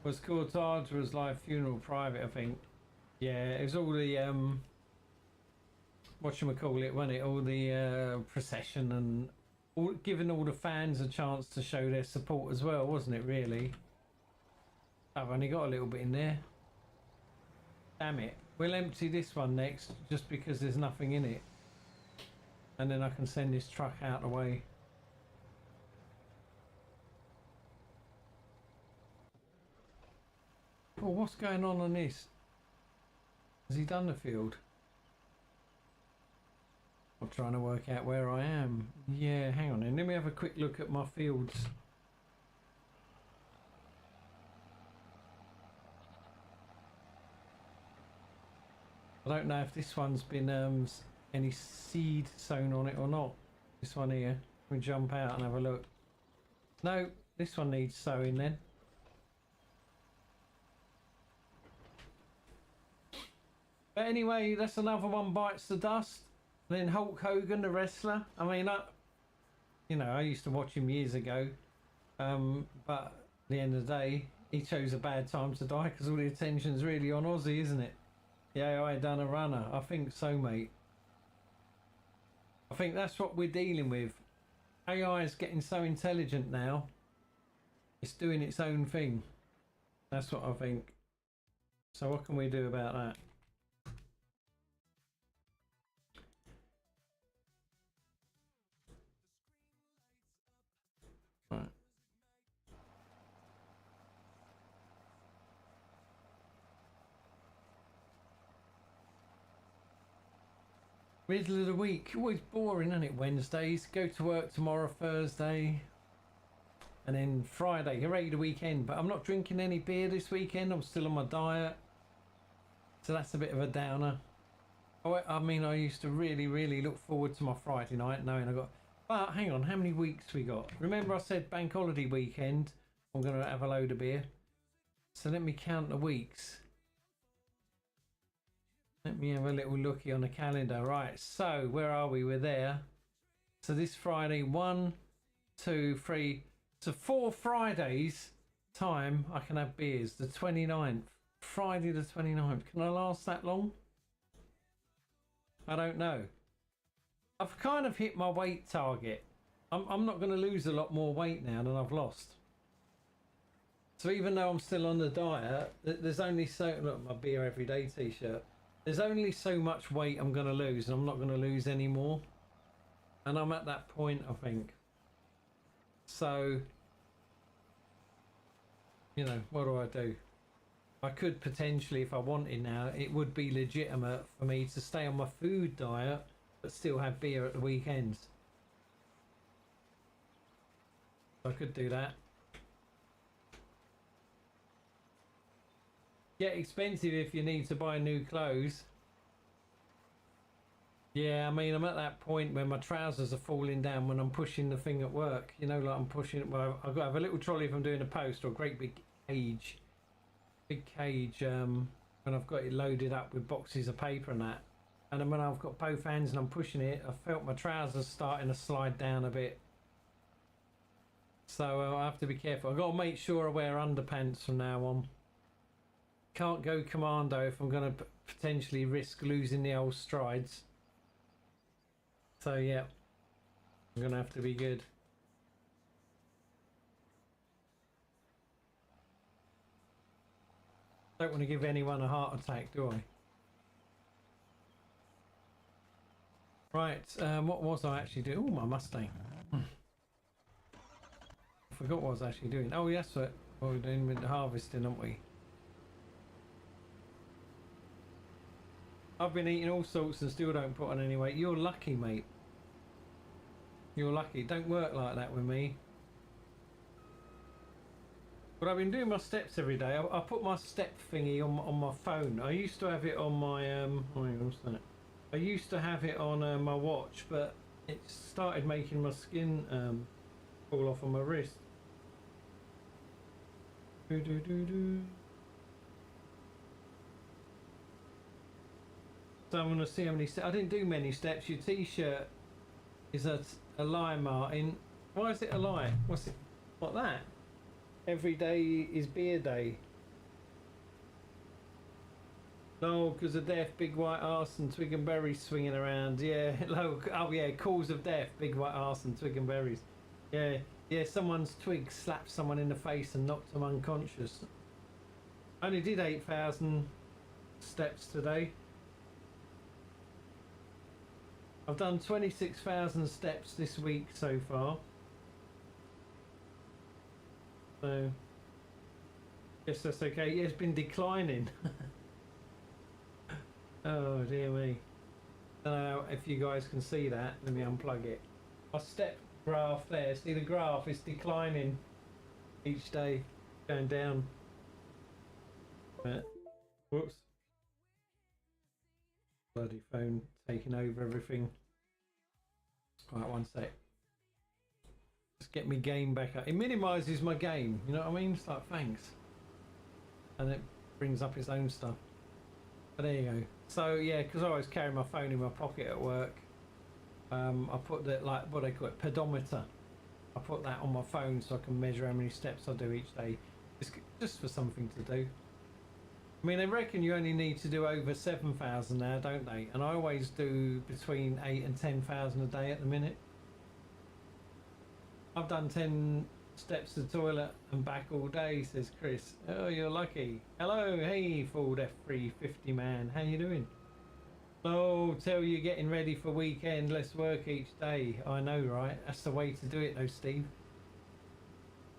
Was Courtage was live funeral private, I think. Yeah, it was all the whatchamacallit, wasn't it? All the procession and all, giving all the fans a chance to show their support as well, wasn't it, really? I've only got a little bit in there. Damn it. We'll empty this one next, just because there's nothing in it. And then I can send this truck out the way. Oh, what's going on this? Has he done the field? I'm trying to work out where I am. Yeah, hang on then. Let me have a quick look at my fields. I don't know if this one's been any seed sown on it or not. This one here. We jump out and have a look. No, this one needs sowing then. But anyway, that's another one bites the dust. Then Hulk Hogan, the wrestler. I mean, you know, I used to watch him years ago. But at the end of the day, he chose a bad time to die because all the attention's really on Ozzy, isn't it? Yeah, I done a runner. I think so, mate. I think that's what we're dealing with. AI is getting so intelligent now. It's doing its own thing. That's what I think. So what can we do about that? Right. Middle of the week, always boring, isn't it? Wednesdays, go to work tomorrow, Thursday, and then Friday, hooray, the weekend. But I'm not drinking any beer this weekend. I'm still on my diet, so that's a bit of a downer. Oh, I mean, I used to really look forward to my Friday night, knowing I got. But hang on, how many weeks we got? Remember, I said bank holiday weekend. I'm gonna have a load of beer. So let me count the weeks. Let me have a little looky on the calendar. Right, so where are we? We're there. So this Friday, 1, 2, 3. So 4 Fridays time I can have beers. The 29th. Friday the 29th. Can I last that long? I don't know. I've kind of hit my weight target. I'm not going to lose a lot more weight now than I've lost. So even though I'm still on the diet, there's only so... Look, my beer everyday t-shirt. There's only so much weight I'm going to lose, and I'm not going to lose any more. And I'm at that point, I think. So, you know, what do I do? I could potentially, if I wanted now, it would be legitimate for me to stay on my food diet, but still have beer at the weekends. I could do that. Get expensive if you need to buy new clothes. Yeah, I mean, I'm at that point where my trousers are falling down when I'm pushing the thing at work. You know, like I'm pushing, well, I've got to have a little trolley if I'm doing a post, or a great big cage. When I've got it loaded up with boxes of paper and that. And then when I've got both hands and I'm pushing it, I felt my trousers starting to slide down a bit. So I have to be careful. I've got to make sure I wear underpants from now on. Can't go commando if I'm going to potentially risk losing the old strides. So yeah, I'm gonna have to be good. Don't want to give anyone a heart attack, do I? Right, what was I actually doing? Oh, my Mustang. I forgot what I was actually doing. Oh, yes, what we're doing with the harvesting, aren't we? I've been eating all sorts and still don't put on any weight. You're lucky, mate. You're lucky. Don't work like that with me. But I've been doing my steps every day. I put my step thingy on my phone. I used to have it on my oh, hang on, what's that? I used to have it on my watch, but it started making my skin fall off on my wrist. Do do do do. So I'm gonna see how many steps. I didn't do many steps. Your T-shirt is a lie, Martin. Why is it a lie? What's it? What that? Every day is beer day. No, because of death, big white arse and twig and berries swinging around. Yeah, oh yeah, cause of death, big white arse and twig and berries. Yeah, yeah, someone's twig slapped someone in the face and knocked them unconscious. I only did 8,000 steps today. I've done 26,000 steps this week so far. So, guess that's okay. Yeah, it's been declining. Oh dear me. I don't know if you guys can see that. Let me unplug it. My step graph there. See the graph is declining each day, going down. Whoops. Bloody phone taking over everything. Right, one sec. Just get me game back up. It minimises my game, you know what I mean? It's like, thanks. And it brings up its own stuff. But there you go. So yeah, because I always carry my phone in my pocket at work. I put the, like, what they call it, pedometer. I put that on my phone so I can measure how many steps I do each day. Just for something to do. I mean, they reckon you only need to do over 7,000 now, don't they? And I always do between 8 and 10,000 a day at the minute. I've done 10 steps to the toilet and back all day, says Chris. Oh, you're lucky. Hello, hey, Ford F350 man. How you doing? Oh, tell you getting ready for weekend. Less work each day. I know, right? That's the way to do it, though, Steve.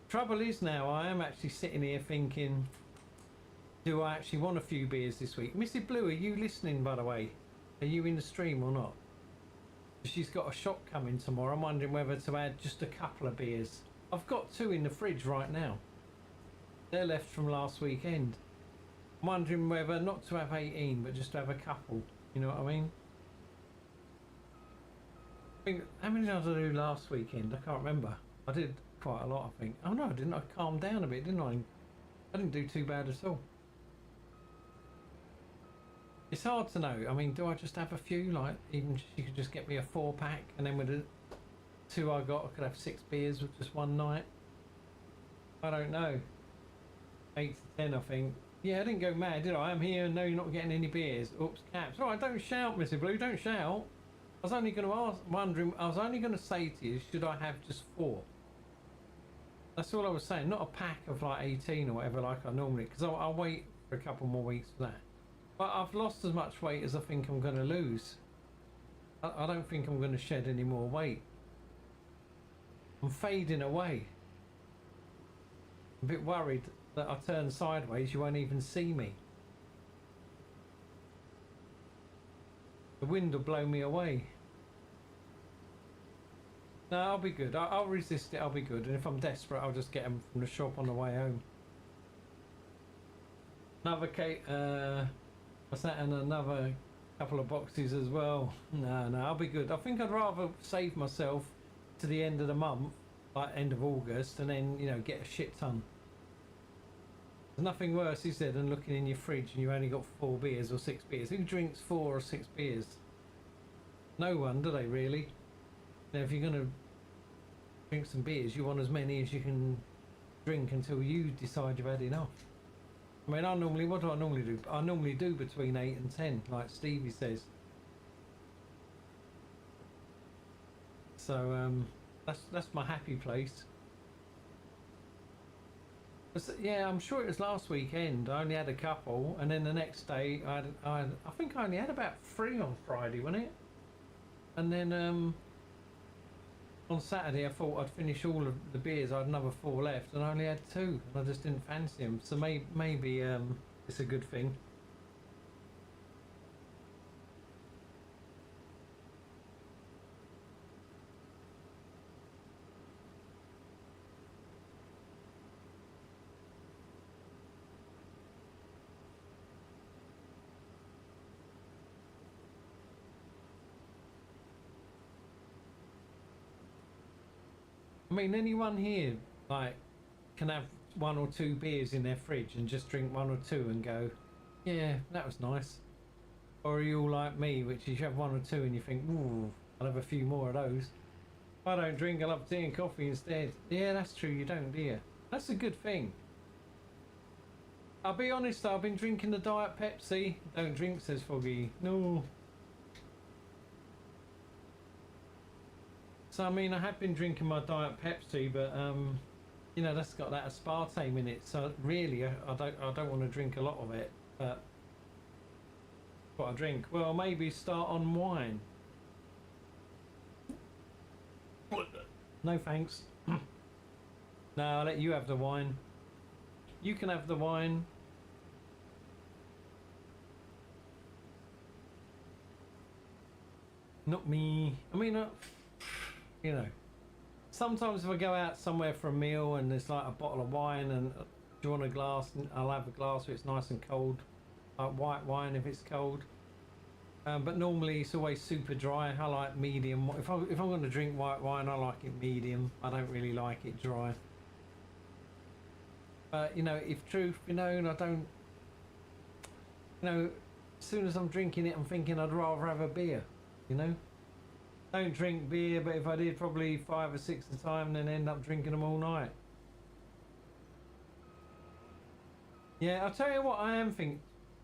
Trouble is now, I am actually sitting here thinking, do I actually want a few beers this week? Missy Blue, are you listening, by the way? Are you in the stream or not? She's got a shop coming tomorrow. I'm wondering whether to add just a couple of beers. I've got 2 in the fridge right now. They're left from last weekend. I'm wondering whether not to have 18, but just to have a couple. You know what I mean? I think, how many did I do last weekend? I can't remember. I did quite a lot, I think. Oh no, I didn't. I calmed down a bit, didn't I? I didn't do too bad at all. It's hard to know. I mean, do I just have a few? Like, even you could just get me a 4-pack, and then with the 2 I got, I could have 6 beers with just one night. I don't know. 8 to 10, I think. Yeah, I didn't go mad, did I? I'm here. No, you're not getting any beers. Oops, caps. All right, don't shout, Missy Blue. Don't shout. I was only going to ask, wondering. I was only going to say to you, should I have just 4? That's all I was saying. Not a pack of like 18 or whatever, like I normally. Because I'll wait for a couple more weeks for that. But I've lost as much weight as I think I'm going to lose. I don't think I'm going to shed any more weight. I'm fading away. I'm a bit worried that I turn sideways, you won't even see me. The wind will blow me away. No, I'll be good. I'll resist it, I'll be good. And if I'm desperate, I'll just get them from the shop on the way home. Another cake, what's that, and another couple of boxes as well. No, I'll be good. I think I'd rather save myself to the end of the month, like end of August, and then, you know, get a shit ton. There's nothing worse, is there, than looking in your fridge and you only got 4 beers or 6 beers. Who drinks 4 or 6 beers? No one, do they really? Now, if you're going to drink some beers, you want as many as you can drink until you decide you've had enough. I mean, what do I normally do? I normally do between 8 and 10, like Stevie says. So that's my happy place. Yeah, I'm sure it was last weekend. I only had a couple, and then the next day I think I only had about 3 on Friday, wasn't it? And then on Saturday I thought I'd finish all of the beers. I had another 4 left, and I only had 2, and I just didn't fancy them. So maybe it's a good thing. I mean, anyone here like can have 1 or 2 beers in their fridge and just drink 1 or 2 and go, yeah, that was nice. Or are you all like me, which is you have 1 or 2 and you think, ooh, I'll have a few more of those. If I don't drink, I'll have tea and coffee instead. Yeah, that's true, you don't, do you? That's a good thing. I'll be honest, I've been drinking the Diet Pepsi. Don't drink, says Foggy. No. So I mean, I have been drinking my Diet Pepsi, but you know, that's got that aspartame in it. So really, I don't want to drink a lot of it. But what I drink, well, maybe start on wine. No thanks. No, I'll let you have the wine. You can have the wine. Not me. I mean, you know, sometimes if I go out somewhere for a meal and there's like a bottle of wine and do you want a glass, and I'll have a glass if it's nice and cold, like white wine if it's cold. But normally it's always super dry. I like medium. If I'm going to drink white wine, I like it medium. I don't really like it dry. But you know, if truth be known, I don't. You know, as soon as I'm drinking it, I'm thinking I'd rather have a beer. You know, don't drink beer, but if I did, probably 5 or 6 at a time, then end up drinking them all night. Yeah, I'll tell you what I am thinking.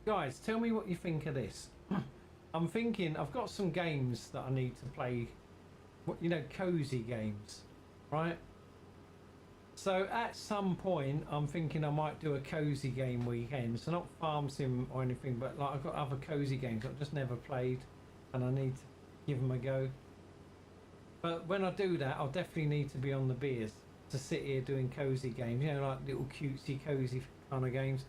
Guys, tell me what you think of this. I'm thinking I've got some games that I need to play, you know, cozy games, right? So at some point I'm thinking I might do a cozy game weekend. So not farm sim or anything, but like I've got other cozy games I've just never played and I need to give them a go. But when I do that, I'll definitely need to be on the beers to sit here doing cozy games, you know, like little cutesy cozy kind of games.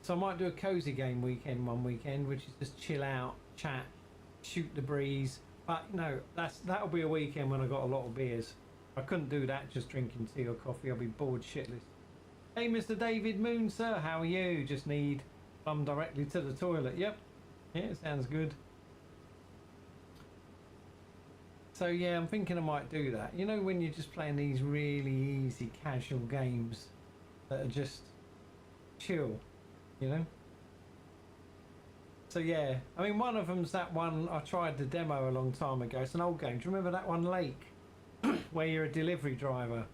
So I might do a cozy game weekend one weekend, which is just chill out, chat, shoot the breeze. But you know, that'll be a weekend when I got a lot of beers. I couldn't do that just drinking tea or coffee. I'll be bored shitless. Hey, Mr. David Moon, sir, how are you? Just need plumb directly to the toilet. Yep. Yeah, sounds good. So yeah, I'm thinking I might do that. You know, when you're just playing these really easy casual games that are just chill, you know. So yeah, I mean, one of them's that one I tried the demo a long time ago. It's an old game. Do you remember that one, Lake, where you're a delivery driver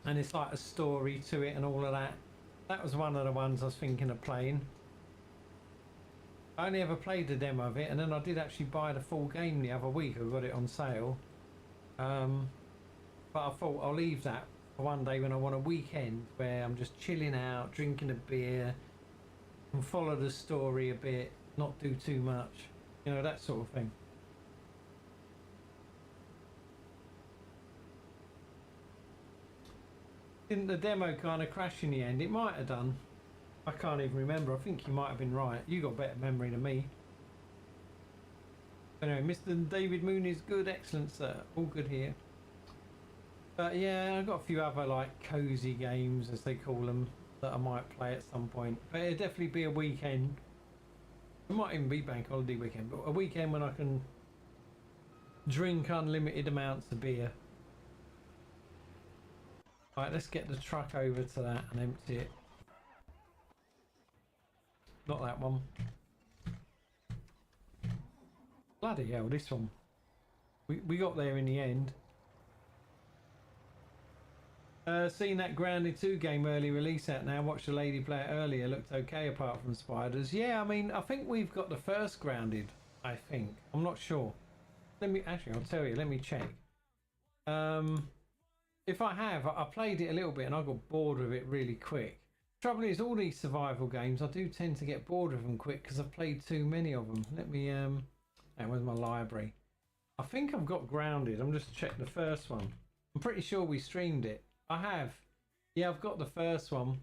and it's like a story to it and all of that? That was one of the ones I was thinking of playing. I only ever played the demo of it, and then I did actually buy the full game the other week. I got it on sale, but I thought I'll leave that for one day when I want a weekend where I'm just chilling out, drinking a beer, and follow the story a bit, not do too much, you know, that sort of thing. Didn't the demo kind of crash in the end? It might have done. I can't even remember. I think you might have been right. You got better memory than me. Anyway, Mr. David Moon is good. Excellent, sir. All good here. But yeah, I've got a few other like cozy games, as they call them, that I might play at some point. But it'll definitely be a weekend. It might even be bank holiday weekend, but a weekend when I can drink unlimited amounts of beer. Right, let's get the truck over to that and empty it. Not that one. Bloody hell, this one. We got there in the end. Seen that Grounded 2 game early release out now. Watched the lady play it earlier. Looked okay apart from spiders. Yeah, I mean, I think we've got the first Grounded, I think. I'm not sure. Let me actually. I'll tell you. Let me check. If I have, I played it a little bit and I got bored with it really quick. Trouble is, all these survival games, I do tend to get bored of them quick because I've played too many of them. Let me where's my library? I think I've got Grounded. I'm just checking the first one. I'm pretty sure we streamed it. I have. Yeah, I've got the first one.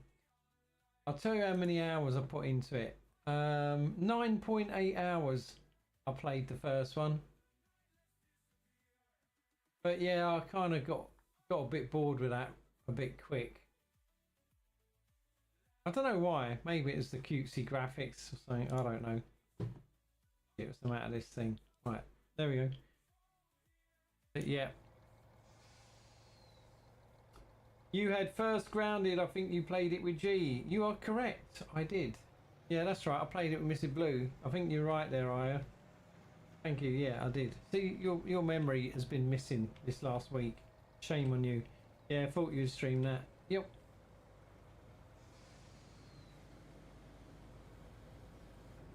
I'll tell you how many hours I put into it. 9.8 hours I played the first one. But yeah, I kind of got a bit bored with that a bit quick. I don't know why. Maybe it's the cutesy graphics or something. I don't know. It was the matter of this thing. Right, there we go. But yeah. You had first Grounded. I think you played it with G. You are correct. I did. Yeah, that's right. I played it with Mrs. Blue. I think you're right there, Aya. Thank you. Yeah, I did. See, your memory has been missing this last week. Shame on you. Yeah, I thought you'd stream that. Yep.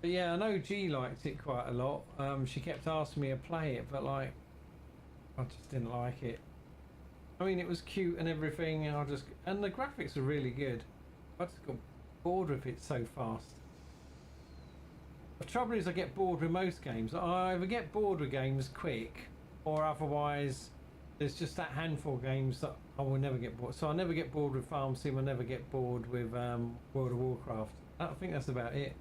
But yeah, I know G liked it quite a lot. She kept asking me to play it, but like, I just didn't like it. I mean, it was cute and everything, and the graphics are really good. I just got bored with it so fast. The trouble is, I get bored with most games. I either get bored with games quick, or otherwise, there's just that handful of games that I will never get bored. So I never get bored with Farm Sim. I never get bored with World of Warcraft. I think that's about it.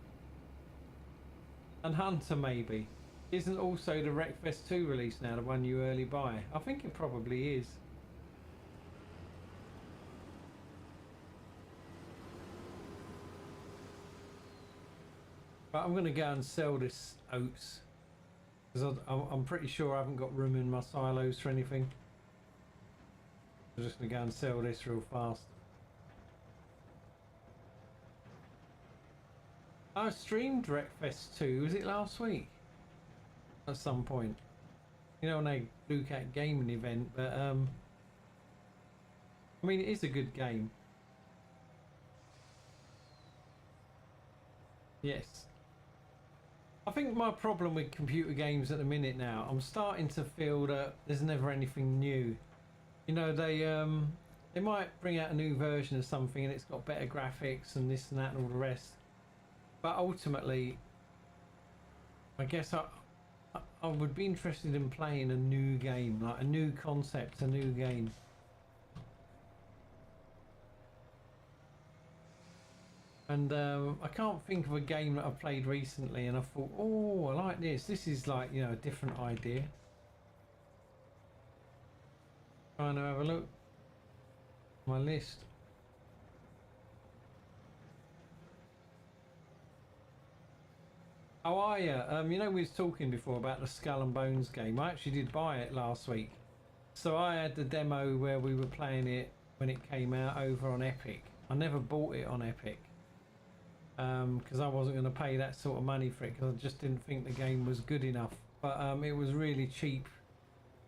And Hunter maybe. Isn't also the Wreckfest 2 release now the one you early buy? I think it probably is. But I'm going to go and sell this oats because I'm pretty sure I haven't got room in my silos for anything. I'm just going to go and sell this real fast. I streamed Wreckfest 2, was it last week? At some point. You know, on a Blue Cat gaming event, but I mean, it is a good game. Yes. I think my problem with computer games at the minute now, I'm starting to feel that there's never anything new. You know, they might bring out a new version of something and it's got better graphics and this and that and all the rest. But ultimately, I guess I would be interested in playing a new game, like a new concept, a new game. And I can't think of a game that I've played recently and I thought, oh, I like this. This is like, you know, a different idea. Trying to have a look. My list. How are you? You know, we was talking before about the Skull and Bones game. I actually did buy it last week. So I had the demo where we were playing it when it came out over on Epic. I never bought it on Epic. Because I wasn't going to pay that sort of money for it because I just didn't think the game was good enough. But it was really cheap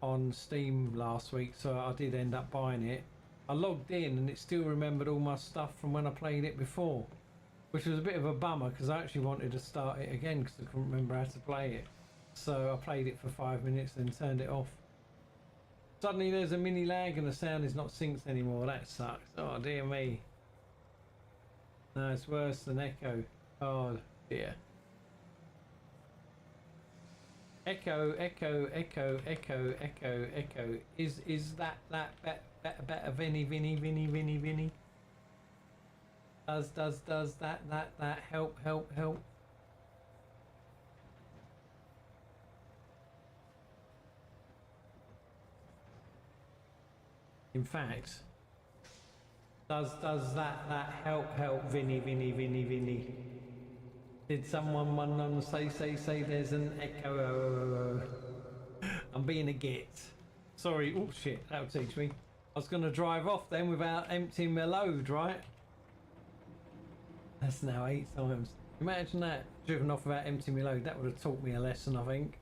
on Steam last week, so I did end up buying it. I logged in and it still remembered all my stuff from when I played it before, which was a bit of a bummer because I actually wanted to start it again because I couldn't remember how to play it. So I played it for 5 minutes then turned it off. Suddenly there's a mini lag and the sound is not synced anymore. That sucks. Oh dear me. No, it's worse than echo. Oh dear. Echo, echo, echo, echo, echo, echo. Is that better? Vinny? Does that help? In fact. Does that help Vinny? Did someone say there's an echo? I'm being a git. Sorry, oh shit, that'll teach me. I was gonna drive off then without emptying my load, right? That's now 8 times. Imagine that, driven off without emptying my load. That would have taught me a lesson, I think.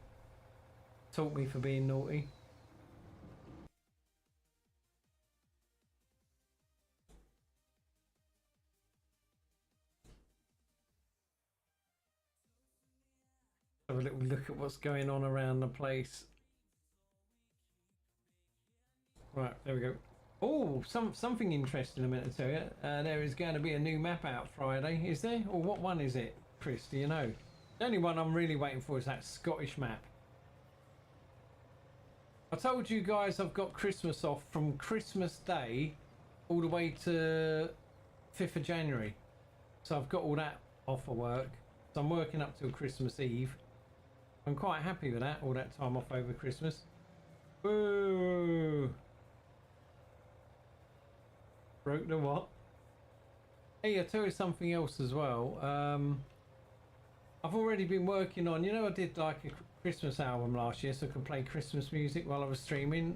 Taught me for being naughty. Have a little look at what's going on around the place. Right, there we go. Oh, something interesting I'm meant to tell you. There is going to be a new map out Friday, is there? Or what one is it, Chris? Do you know? The only one I'm really waiting for is that Scottish map. I told you guys I've got Christmas off from Christmas Day all the way to 5th of January. So I've got all that off of work. So I'm working up till Christmas Eve. I'm quite happy with that, all that time off over Christmas. Woo! Broke the what? Hey, I'll tell you something else as well. I've already been working on, you know, I did like a Christmas album last year so I could play Christmas music while I was streaming.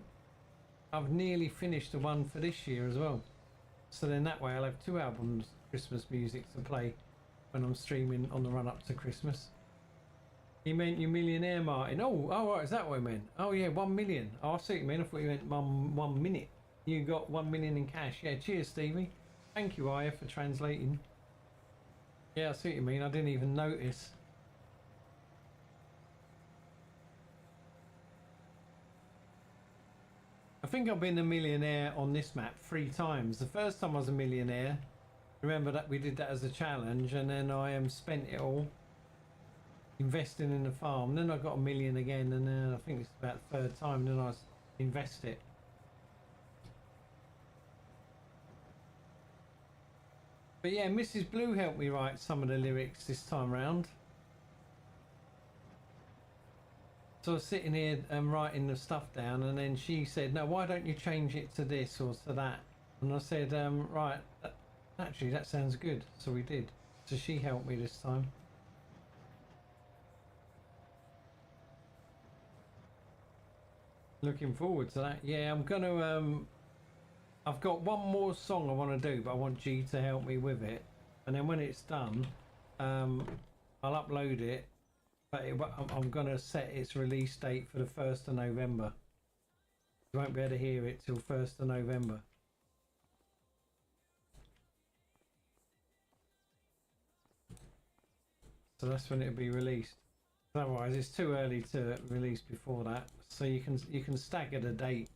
I've nearly finished the one for this year as well. So then that way I'll have 2 albums Christmas music to play when I'm streaming on the run up to Christmas. He meant you millionaire, Martin. Oh, right, is that what he meant? Oh yeah, 1 million. Oh, I see what you mean. I thought you meant 1 minute. You got 1 million in cash. Yeah, cheers, Stevie. Thank you, Aya, for translating. Yeah, I see what you mean. I didn't even notice. I think I've been a millionaire on this map 3 times. The first time I was a millionaire, remember that we did that as a challenge, and then I spent it all investing in the farm. Then I got 1 million again, and then I think it's about the 3rd time, then I invest it. But yeah, Mrs. Blue helped me write some of the lyrics this time round. So I was sitting here writing the stuff down, and then she said, no, why don't you change it to this or to that? And I said, right, actually that sounds good. So we did. So she helped me this time. Looking forward to that. Yeah, I'm gonna I've got one more song I want to do, but I want G to help me with it, and then when it's done I'll upload it, but I'm gonna set its release date for the 1st of November. You won't be able to hear it till 1st of November. So that's when it'll be released. Otherwise it's too early to release before that, so you can stagger the date.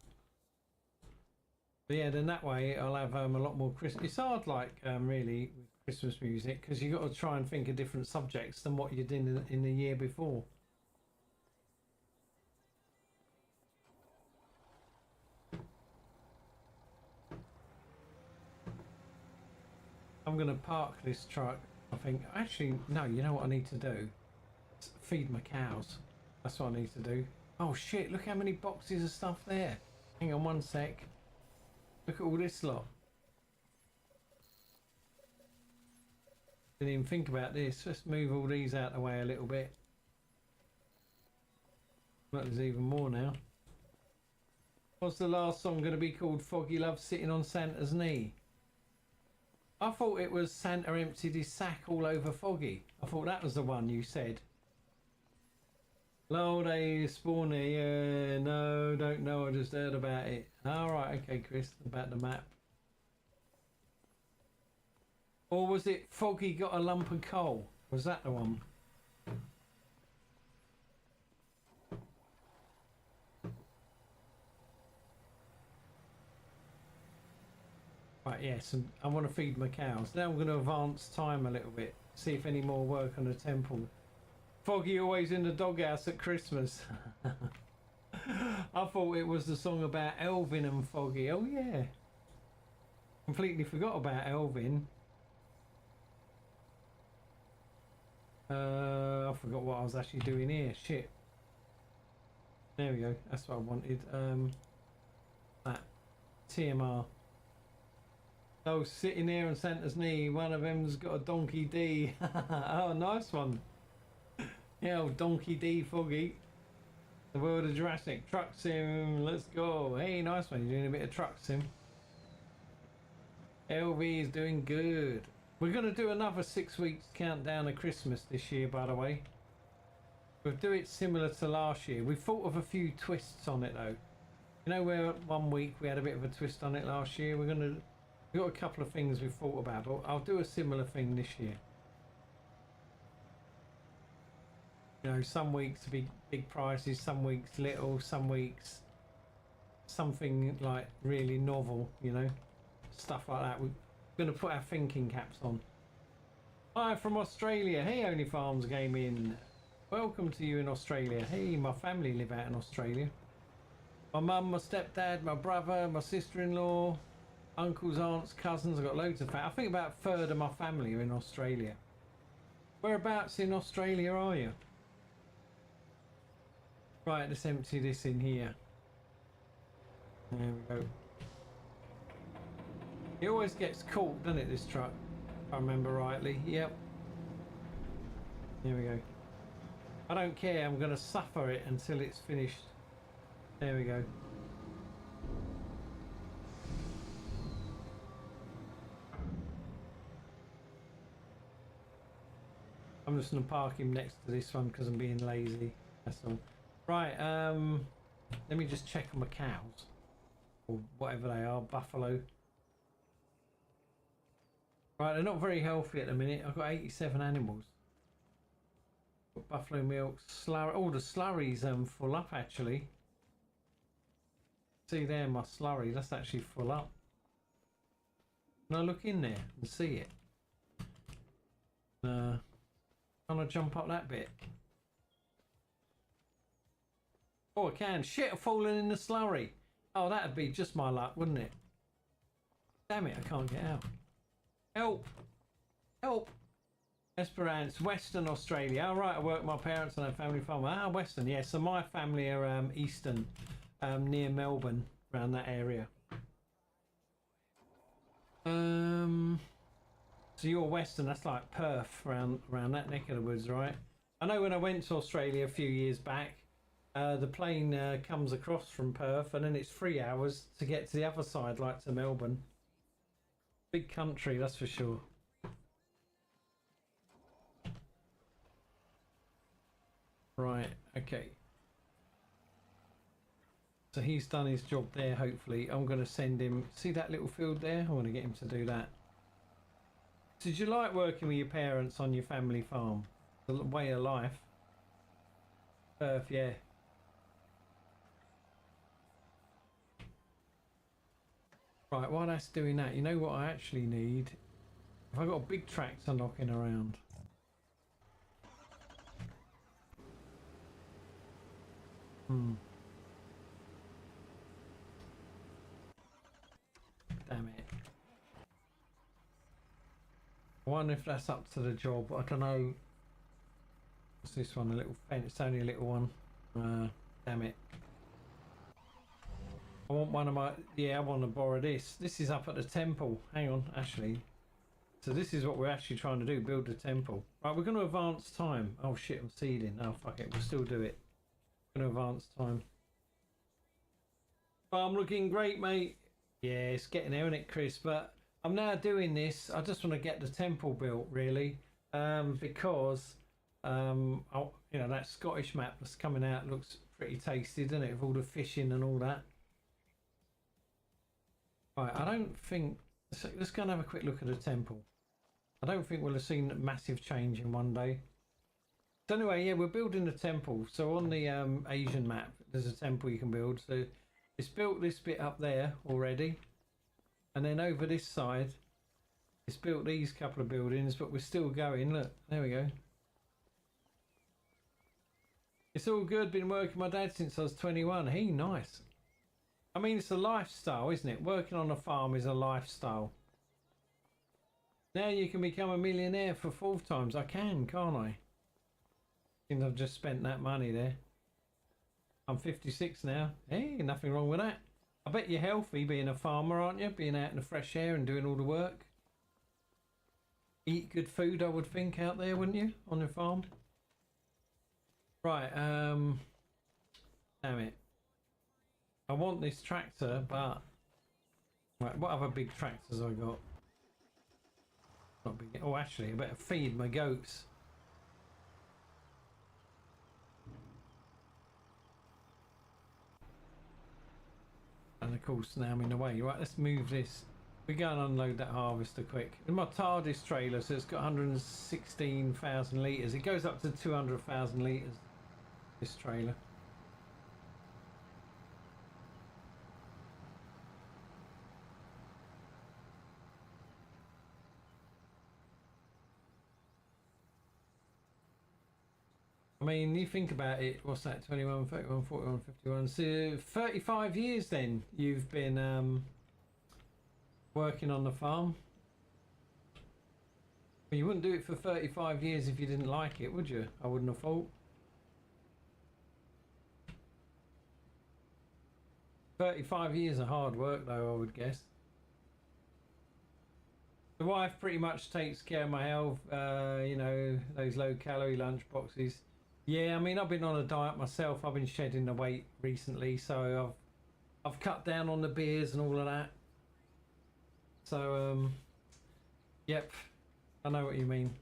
But yeah, then that way I'll have a lot more Christmas. It's hard, like really, with Christmas music, because you got to try and think of different subjects than what you did in the year before. I'm gonna park this truck. I think actually no. You know what I need to do? Feed my cows. That's what I need to do. Oh shit! Look how many boxes of stuff there. Hang on one sec. Look at all this lot. Didn't even think about this. Let's move all these out of the way a little bit. Look, there's even more now. What's the last song going to be called? Foggy Love Sitting on Santa's Knee. I thought it was Santa emptied his sack all over Foggy. I thought that was the one you said. Lord, I spawny. No, don't know. I just heard about it. All right, okay, Chris, about the map. Or was it Foggy got a lump of coal? Was that the one? Right, yes, and I want to feed my cows. Now I'm going to advance time a little bit. See if any more work on the temple. Foggy always in the doghouse at Christmas. I thought it was the song about Elvin and Foggy. Oh yeah. Completely forgot about Elvin. I forgot what I was actually doing here. Shit. There we go. That's what I wanted. That TMR. Oh, sitting there on Santa's knee. One of them's got a Donkey D. Oh, nice one. Yeah, old Donkey D, Foggy. The world of Jurassic. Truck sim. Let's go. Hey, nice one. You're doing a bit of truck sim. LV is doing good. We're going to do another 6 weeks countdown of Christmas this year, by the way. We'll do it similar to last year. We thought of a few twists on it, though. You know where 1 week we had a bit of a twist on it last year? We've got a couple of things we've thought about, but I'll do a similar thing this year. You know, some weeks big prizes, some weeks little, some weeks something like really novel, you know, stuff like that. We're going to put our thinking caps on. Hi from Australia. Hey, Only Farms Gaming. Welcome to you in Australia. Hey, my family live out in Australia. My mum, my stepdad, my brother, my sister-in-law, uncles, aunts, cousins. I've got loads of family. I think about a third of my family are in Australia. Whereabouts in Australia are you? Right, let's empty this in here. There we go. It always gets caught, doesn't it, this truck? If I remember rightly. Yep. There we go. I don't care, I'm going to suffer it until it's finished. There we go. I'm just going to park him next to this one because I'm being lazy. That's all. Right, let me just check on my cows. Or whatever they are, buffalo. Right, they're not very healthy at the minute. I've got 87 animals. Got buffalo milk, slurry. Oh, the slurry's full up actually. See there, my slurry, that's actually full up. Can I look in there and see it? Can I jump up that bit? Oh, I can. Shit, I've fallen in the slurry. Oh, that'd be just my luck, wouldn't it? Damn it, I can't get out. Help! Help! Esperance, Western Australia. All right, I work with my parents on a family farm. Ah, Western, yeah. So my family are Eastern, near Melbourne, around that area. So you're Western, that's like Perth, around that neck of the woods, right? I know when I went to Australia a few years back, the plane comes across from Perth and then it's 3 hours to get to the other side, like to Melbourne. Big country, that's for sure. Right, okay. So he's done his job there, hopefully. I'm going to send him... See that little field there? I want to get him to do that. Did you like working with your parents on your family farm? The way of life. Perth, yeah. Right, while that's doing that, you know what I actually need? If I got a big tractor knocking around. Damn it. I wonder if that's up to the job. I don't know. What's this one? A little fence. It's only a little one. Damn it. I want one of my... Yeah, I want to borrow this. This is up at the temple. Hang on, actually. So this is what we're actually trying to do. Build the temple. Right, we're going to advance time. Oh shit, I'm seeding. Oh fuck it. We'll still do it. We're going to advance time. I'm looking great, mate. Yeah, it's getting there, isn't it, Chris? But I'm now doing this. I just want to get the temple built, really, because you know, that Scottish map that's coming out looks pretty tasty, doesn't it? With all the fishing and all that. Right, I don't think. Let's go and have a quick look at the temple. I don't think we'll have seen a massive change in one day. So anyway, yeah, we're building the temple. So on the Asian map, there's a temple you can build. So it's built this bit up there already, and then over this side it's built these couple of buildings, but we're still going. Look, there we go. It's all good. Been working with my dad since I was 21. He nice. I mean, it's a lifestyle, isn't it? Working on a farm is a lifestyle. Now you can become a millionaire for 4 times. I can, can't I? Seems I've just spent that money there. I'm 56 now. Hey, nothing wrong with that. I bet you're healthy being a farmer, aren't you? Being out in the fresh air and doing all the work. Eat good food, I would think, out there, wouldn't you? On your farm. Right, damn it. I want this tractor, but... Right, what other big tractors I got? Not big. Oh, actually, I better feed my goats. And of course, now I'm in the way. Right, let's move this. We go and unload that harvester quick. In my TARDIS trailer, so it's got 116,000 litres. It goes up to 200,000 litres, this trailer. I mean, you think about it, what's that, 21, 31, 41, 51, so 35 years then you've been working on the farm. Well, you wouldn't do it for 35 years if you didn't like it, would you? I wouldn't have thought. 35 years of hard work though, I would guess. The wife pretty much takes care of my health, you know, those low calorie lunch boxes. Yeah, I mean, I've been on a diet myself. I've been shedding the weight recently, so I've cut down on the beers and all of that. So, yep, I know what you mean.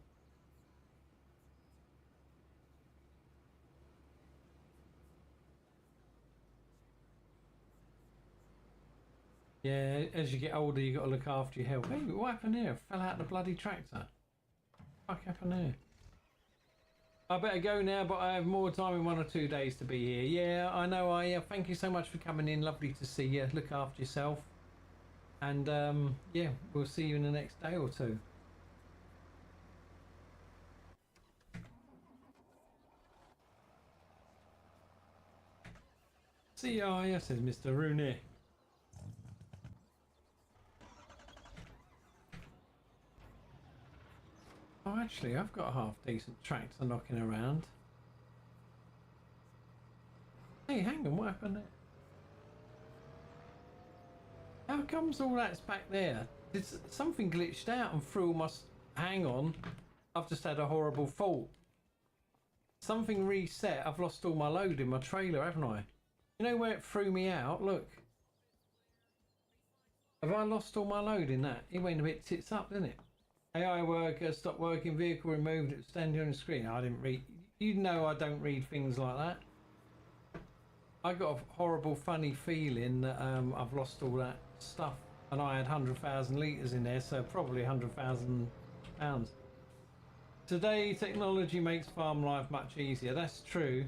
Yeah, as you get older, you got to look after your health. Hey, what happened here? Fell out the bloody tractor. What happened here? I better go now, but I have more time in 1 or 2 days to be here. Yeah, I know. Thank you so much for coming in. Lovely to see you. Look after yourself. And yeah, we'll see you in the next day or two. See ya, says Mr. Rooney. Oh, actually, I've got a half-decent tractor knocking around. Hey, hang on, what happened there? How comes all that's back there? Did something glitched out and threw all my... Hang on, I've just had a horrible fault. Something reset, I've lost all my load in my trailer, haven't I? You know where it threw me out? Look. Have I lost all my load in that? It went a bit tits up, didn't it? AI worker, stop working, vehicle removed, it standing on the screen. I didn't read. You know I don't read things like that. I got a horrible funny feeling that I've lost all that stuff, and I had 100,000 litres in there, so probably 100,000 pounds. Today technology makes farm life much easier. That's true.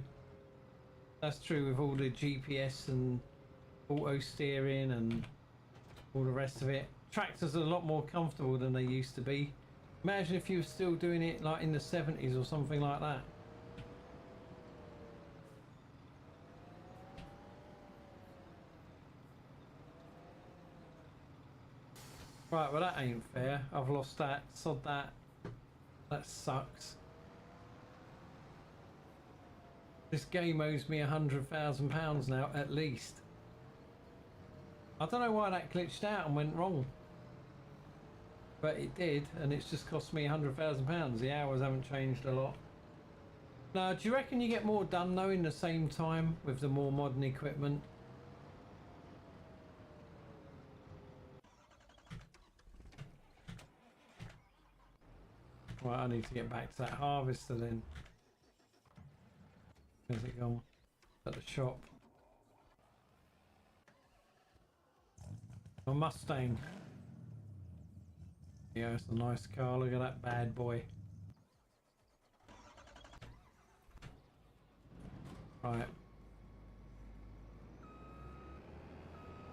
That's true with all the GPS and auto steering and all the rest of it. Tractors are a lot more comfortable than they used to be. Imagine if you were still doing it like in the 70s or something like that. Right, well that ain't fair. I've lost that. Sod that. That sucks. This game owes me £100,000 now, at least. I don't know why that glitched out and went wrong. But it did, and it's just cost me £100,000. The hours haven't changed a lot. Now, do you reckon you get more done though in the same time with the more modern equipment? Right, I need to get back to that harvester then. Where's it gone? At the shop. A Mustang. Yeah, it's a nice car. Look at that bad boy. Right.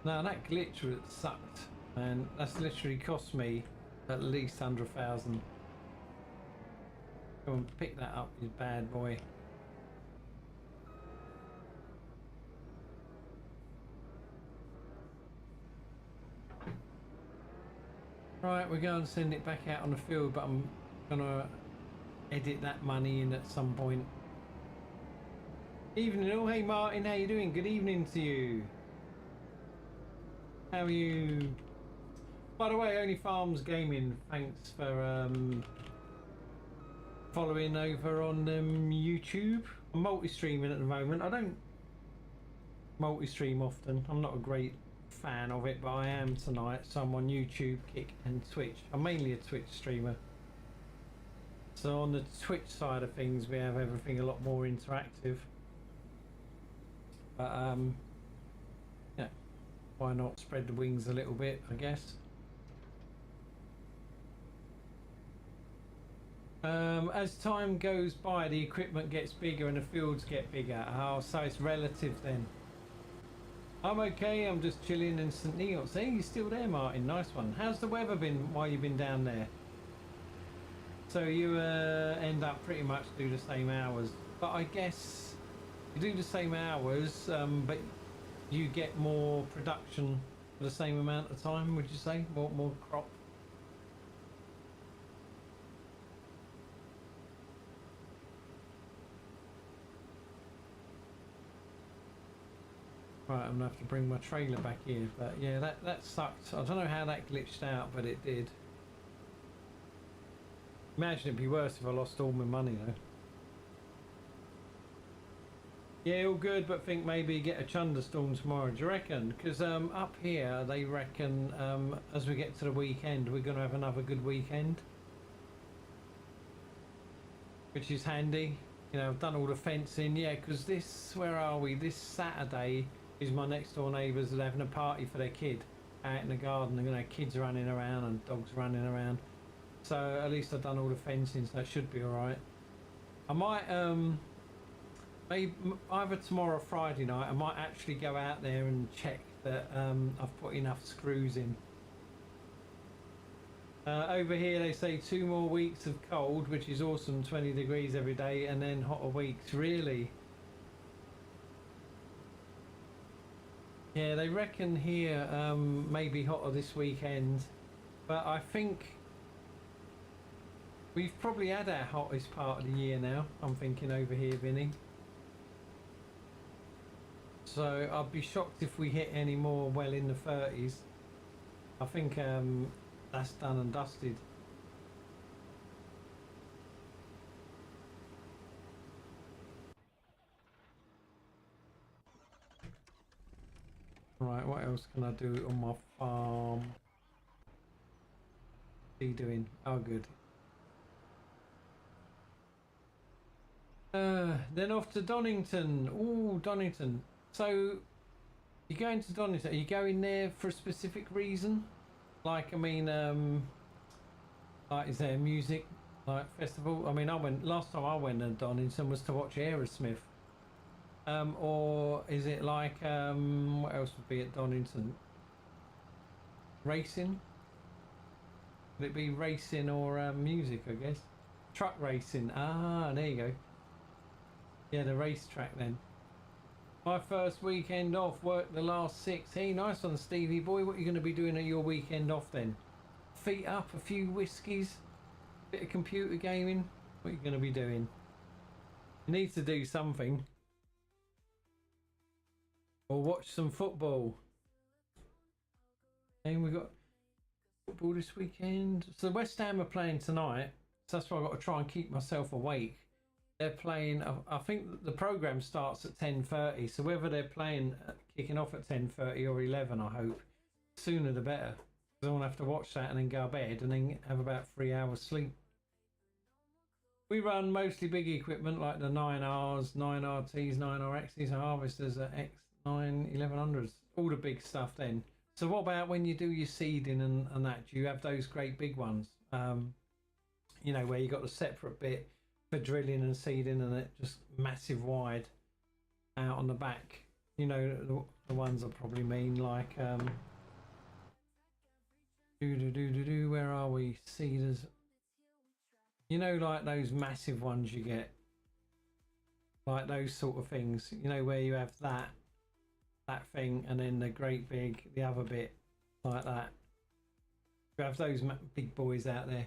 Now that glitch would sucked, and that's literally cost me at least 100,000. Go and pick that up, you bad boy. Right, we're going to send it back out on the field, but I'm gonna edit that money in at some point. Evening all, hey Martin, how you doing? Good evening to you. How are you? By the way, Only Farms Gaming, thanks for following over on YouTube. I'm multi-streaming at the moment. I don't multi-stream often. I'm not a great fan of it, but I am tonight, so I'm on YouTube, Kick and Twitch. I'm mainly a Twitch streamer, so on the Twitch side of things we have everything a lot more interactive, but yeah, why not spread the wings a little bit, I guess. As time goes by, the equipment gets bigger and the fields get bigger. Oh, so it's relative then. I'm okay, I'm just chilling in St. Neots. Hey, you're still there, Martin. Nice one. How's the weather been while you've been down there? So you end up pretty much do the same hours, but I guess you do the same hours, but you get more production for the same amount of time. Would you say more crop? Right, I'm gonna have to bring my trailer back here, but yeah, that sucked. I don't know how that glitched out, but it did. Imagine it'd be worse if I lost all my money though. Yeah, all good, but think maybe get a thunderstorm tomorrow. Do you reckon? Because up here they reckon as we get to the weekend, we're gonna have another good weekend, which is handy. You know, I've done all the fencing. Yeah, because this, where are we? This Saturday is my next door neighbours that are having a party for their kid out in the garden. They're gonna have kids running around and dogs running around. So at least I've done all the fencing, so that should be all right. I might maybe either tomorrow or Friday night, I might actually go out there and check that I've put enough screws in. Over here they say 2 more weeks of cold, which is awesome, 20 degrees every day, and then hotter weeks. Really? Yeah, they reckon here maybe hotter this weekend, but I think we've probably had our hottest part of the year now, I'm thinking over here, Vinny. So I'd be shocked if we hit any more well in the 30s. I think that's done and dusted. Right, what else can I do on my farm? What are you doing? Oh, good. Then off to Donington. Oh, Donington. So, you're going to Donington. Are you going there for a specific reason? Like, I mean, like, is there a music like festival? I mean, I went last time I went to Donington was to watch Aerosmith. Or is it like what else would be at Donington? Racing? Would it be racing or music? I guess truck racing. Ah, there you go. Yeah, the racetrack then. My first weekend off, worked the last 6. Hey, nice one, Stevie boy. What are you going to be doing at your weekend off then? Feet up, a few whiskies, bit of computer gaming. What are you going to be doing? You need to do something. Or watch some football. And we've got football this weekend. So West Ham are playing tonight. So that's why I've got to try and keep myself awake. They're playing, I think the programme starts at 10:30, so whether they're playing, kicking off at 10:30 or 11, I hope, sooner the better. I don't have to watch that and then go to bed and then have about 3 hours sleep. We run mostly big equipment like the 9Rs, 9RTs, 9RXs, harvesters, X9, 1100s, all the big stuff then. So what about when you do your seeding and that, do you have those great big ones? You know, where you got the separate bit for drilling and seeding and it just massive wide out on the back. You know, the ones I probably mean, like where are we? Seeders. You know, like those massive ones you get, like those sort of things. You know, where you have that thing and then the great big, the other bit like that. You have those big boys out there.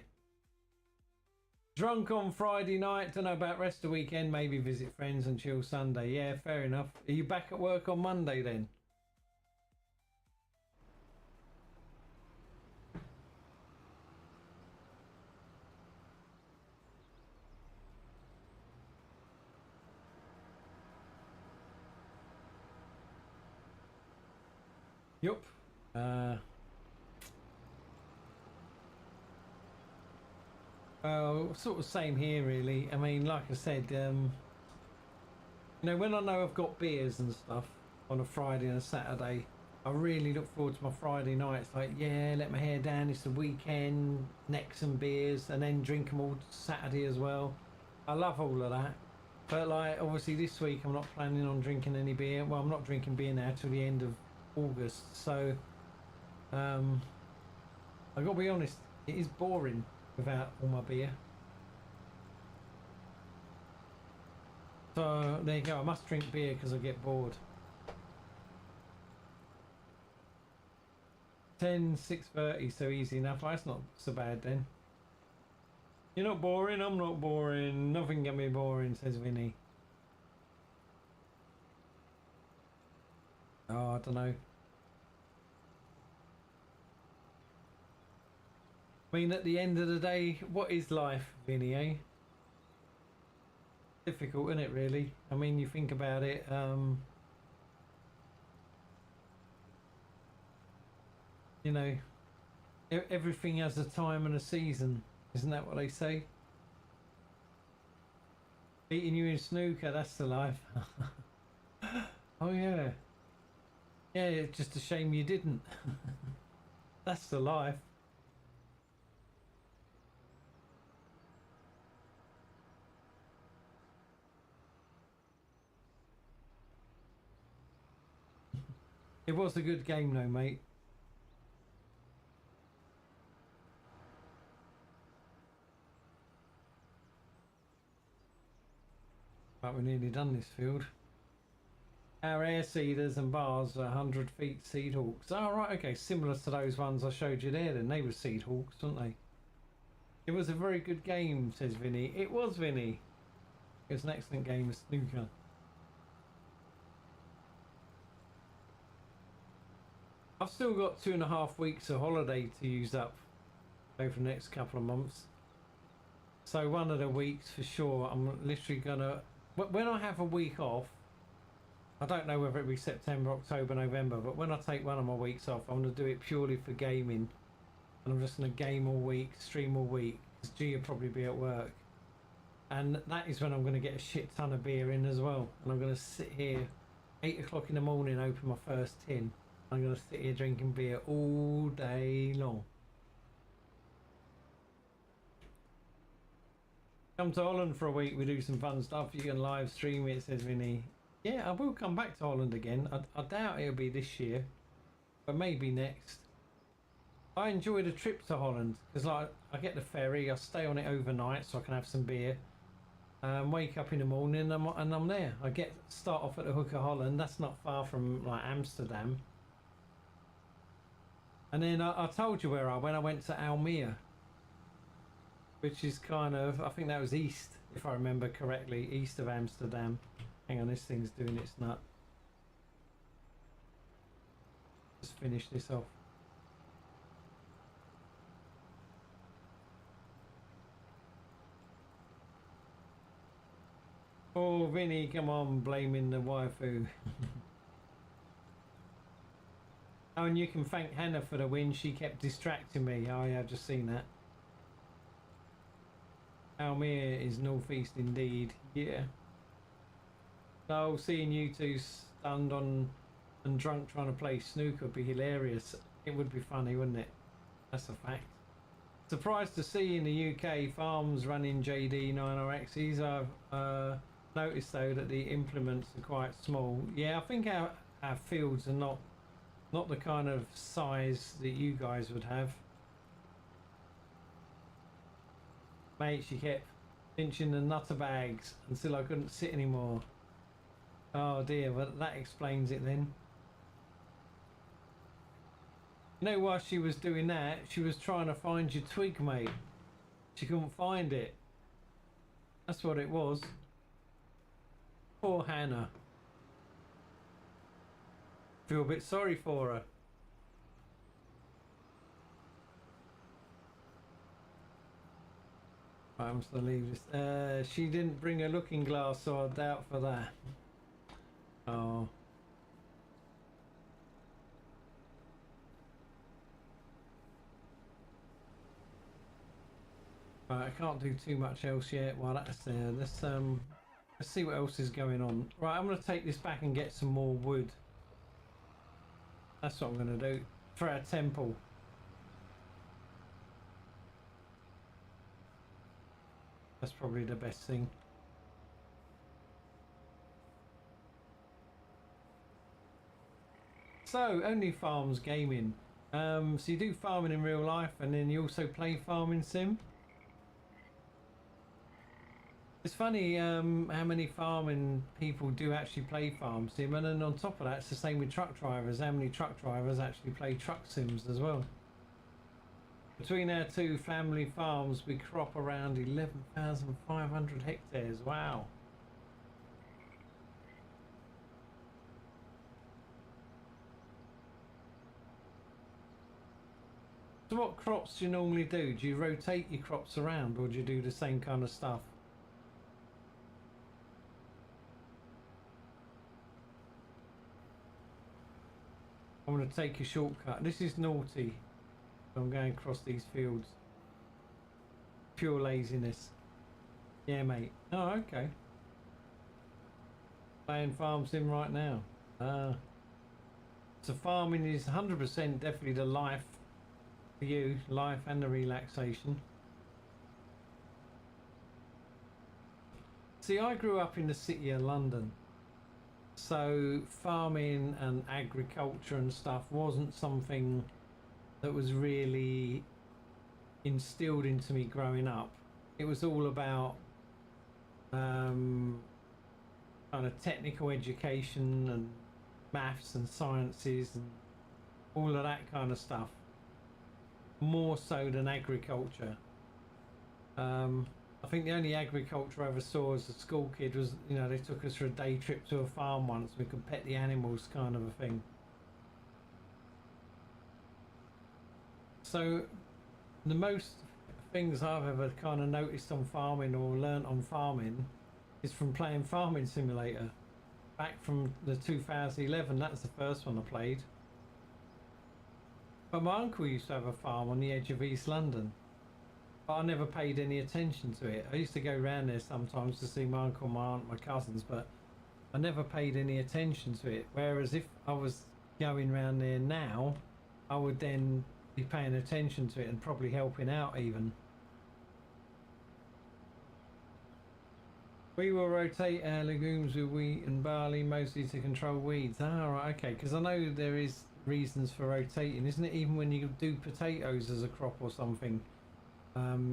Drunk on Friday night, don't know about rest of the weekend, maybe visit friends and chill Sunday. Yeah, fair enough. Are you back at work on Monday then? Yup. Sort of same here really. I mean, like I said, you know, when I know I've got beers and stuff on a Friday and a Saturday, I really look forward to my Friday nights. Like, yeah, let my hair down, it's the weekend, neck some beers, and then drink them all Saturday as well. I love all of that. But like, obviously this week I'm not planning on drinking any beer. Well, I'm not drinking beer now till the end of August. So, I gotta be honest, it is boring without all my beer. So there you go. I must drink beer because I get bored. 6:30, so easy enough. That's not so bad then. You're not boring, I'm not boring. Nothing can be boring, says Vinny. Oh, I don't know. I mean, at the end of the day, what is life, Vinny, eh? Difficult, isn't it, really? I mean, you think about it, you know, everything has a time and a season. Isn't that what they say? Beating you in snooker, that's the life. Oh yeah. Yeah, it's just a shame you didn't. That's the life. It was a good game though, mate. Right, we're nearly done this field. Our air seeders and bars are 100 feet seed hawks. Oh, right, okay, similar to those ones I showed you there then. They were seed hawks, weren't they? It was a very good game, says Vinny. It was, Vinny. It was an excellent game of snooker. I've still got 2.5 weeks of holiday to use up over the next couple of months. So one of the weeks for sure, I'm literally gonna... When I have a week off, I don't know whether it be September, October, November, but when I take one of my weeks off, I'm going to do it purely for gaming. And I'm just going to game all week, stream all week, because G will probably be at work. And that is when I'm going to get a shit ton of beer in as well. And I'm going to sit here, 8 o'clock in the morning, open my first tin. I'm going to sit here drinking beer all day long. Come to Holland for a week, we do some fun stuff. You can live stream it, says Vinny. Yeah, I will come back to Holland again. I doubt it'll be this year, but maybe next. I enjoy the trip to Holland because like I get the ferry, I stay on it overnight so I can have some beer. Wake up in the morning and I'm there. I start off at the Hook of Holland. That's not far from like Amsterdam. And then I told you where I went to Almere, which is kind of, I think that was east, if I remember correctly, east of Amsterdam. Hang on, this thing's doing its nut. Just finish this off. Oh, Vinny, come on, blaming the waifu. Oh, and you can thank Hannah for the win. She kept distracting me. Oh, yeah, I've just seen that. Almere is northeast indeed. Yeah. So seeing you two stunned on and drunk trying to play snooker would be hilarious. It would be funny, wouldn't it? That's a fact. Surprised to see in the UK farms running JD 9RXs. I've noticed though that the implements are quite small. Yeah, I think our fields are not the kind of size that you guys would have. Mate, she kept pinching the nutter bags until I couldn't sit anymore. Oh dear, well that explains it then. You know, while she was doing that, she was trying to find your twig, mate. She couldn't find it. That's what it was. Poor Hannah. Feel a bit sorry for her. Right, I'm just gonna leave this. She didn't bring a looking glass, so I doubt for that. Oh. Right, I can't do too much else yet while that's there. Let's see what else is going on. Right, I'm gonna take this back and get some more wood. That's what I'm gonna do for our temple. That's probably the best thing. So, Only Farms Gaming. So you do farming in real life and then you also play farming sim? It's funny how many farming people do actually play farm sim, and then on top of that, it's the same with truck drivers. How many truck drivers actually play truck sims as well? Between our two family farms, we crop around 11,500 hectares. Wow. So what crops do you normally do? Do you rotate your crops around, or do you do the same kind of stuff? I'm going to take a shortcut. This is naughty. I'm going across these fields. Pure laziness. Yeah, mate. Oh, okay. Playing farm sim right now. So farming is 100% definitely the life for you. Life and the relaxation. See, I grew up in the city of London. So farming and agriculture and stuff wasn't something that was really instilled into me growing up. It was all about kind of technical education and maths and sciences and all of that kind of stuff, more so than agriculture. I think the only agriculture I ever saw as a school kid was, you know, they took us for a day trip to a farm once. We could pet the animals, kind of a thing. So the most things I've ever kind of noticed on farming or learnt on farming is from playing Farming Simulator. Back from the 2011, that's the first one I played. But my uncle used to have a farm on the edge of East London. But I never paid any attention to it. I used to go around there sometimes to see my uncle, my aunt, my cousins, but I never paid any attention to it. Whereas if I was going around there now, I would then be paying attention to it and probably helping out even. We will rotate our legumes with wheat and barley mostly to control weeds. Ah, right, okay, because I know there is reasons for rotating, isn't it? Even when you do potatoes as a crop or something.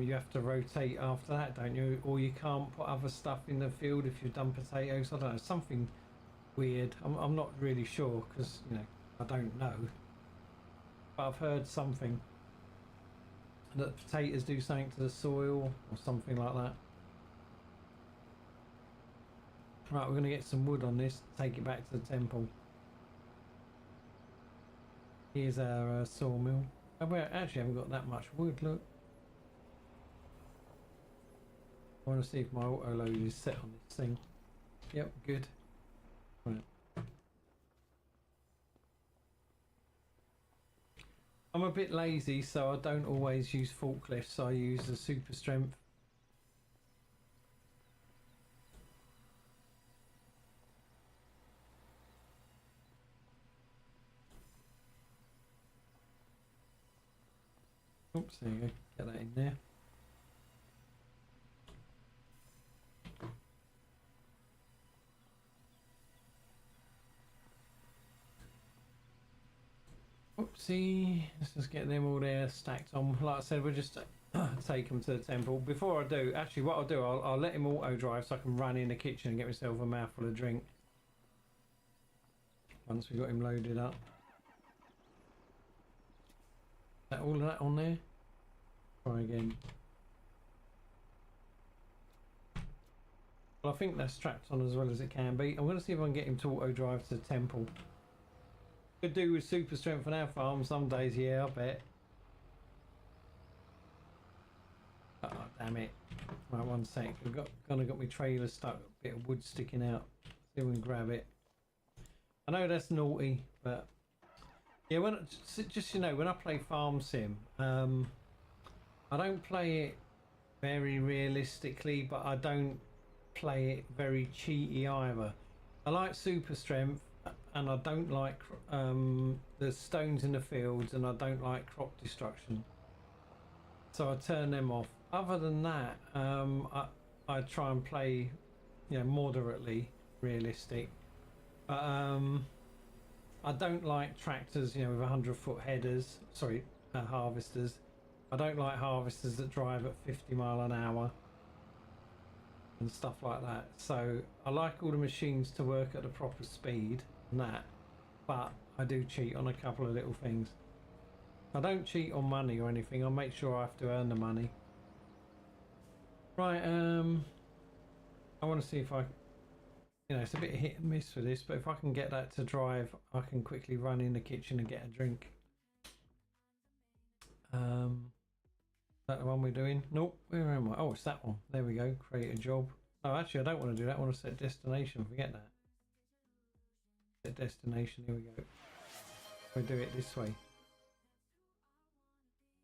You have to rotate after that, don't you? Or you can't put other stuff in the field if you've done potatoes. I don't know, something weird. I'm not really sure because, you know, I don't know. But I've heard something that potatoes do something to the soil or something like that. Right, we're going to get some wood on this, take it back to the temple. Here's our sawmill. Oh, we actually haven't got that much wood, look. I want to see if my auto load is set on this thing. Yep, good. Right. I'm a bit lazy, so I don't always use forklifts. I use the super strength. Oops, there you go. Get that in there. Oopsie, let's just get them all there stacked on. Like I said, we'll just take them to the temple. Before I do, actually what I'll do, I'll let him auto drive so I can run in the kitchen and get myself a mouthful of drink. Once we got him loaded up. Is that all of that on there? Try again. Well, I think that's strapped on as well as it can be. I'm going to see if I can get him to auto drive to the temple. Could do with super strength on our farm some days, yeah, I bet. Oh, damn it. Right, one sec. We've kind of got my trailer stuck, a bit of wood sticking out. See if we can grab it. I know that's naughty, but yeah, just you know, when I play farm sim, I don't play it very realistically, but I don't play it very cheaty either. I like super strength. And I don't like the stones in the fields, and I don't like crop destruction, so I turn them off. Other than that, I try and play, you know, moderately realistic. But I don't like tractors, you know, with 100-foot headers. Sorry, harvesters. I don't like harvesters that drive at 50 mile an hour. and stuff like that. So I like all the machines to work at the proper speed and that, but I do cheat on a couple of little things. I don't cheat on money or anything. I'll make sure I have to earn the money. Right, I want to see if I, you know, it's a bit hit and miss for this, but if I can get that to drive, I can quickly run in the kitchen and get a drink. Is that the one we're doing? Nope, where am I? Oh, it's that one. There we go, create a job. Oh, actually, I don't want to do that. I want to set destination. Forget that. Set destination, here we go. We'll do it this way.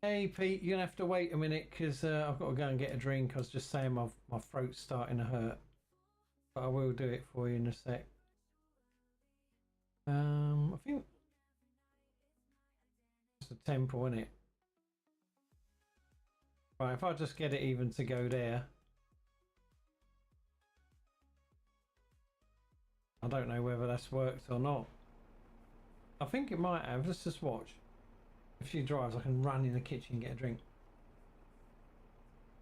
Hey Pete, you're gonna have to wait a minute because I've got to go and get a drink. I was just saying my throat's starting to hurt, but I will do it for you in a sec. I think it's a temple, isn't it? Right, if I just get it even to go there. I don't know whether that's worked or not. I think it might have. Let's just watch. If she drives, I can run in the kitchen and get a drink.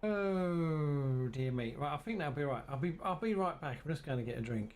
Oh dear me. Right, I think that'll be right. I'll be right back. I'm just going to get a drink.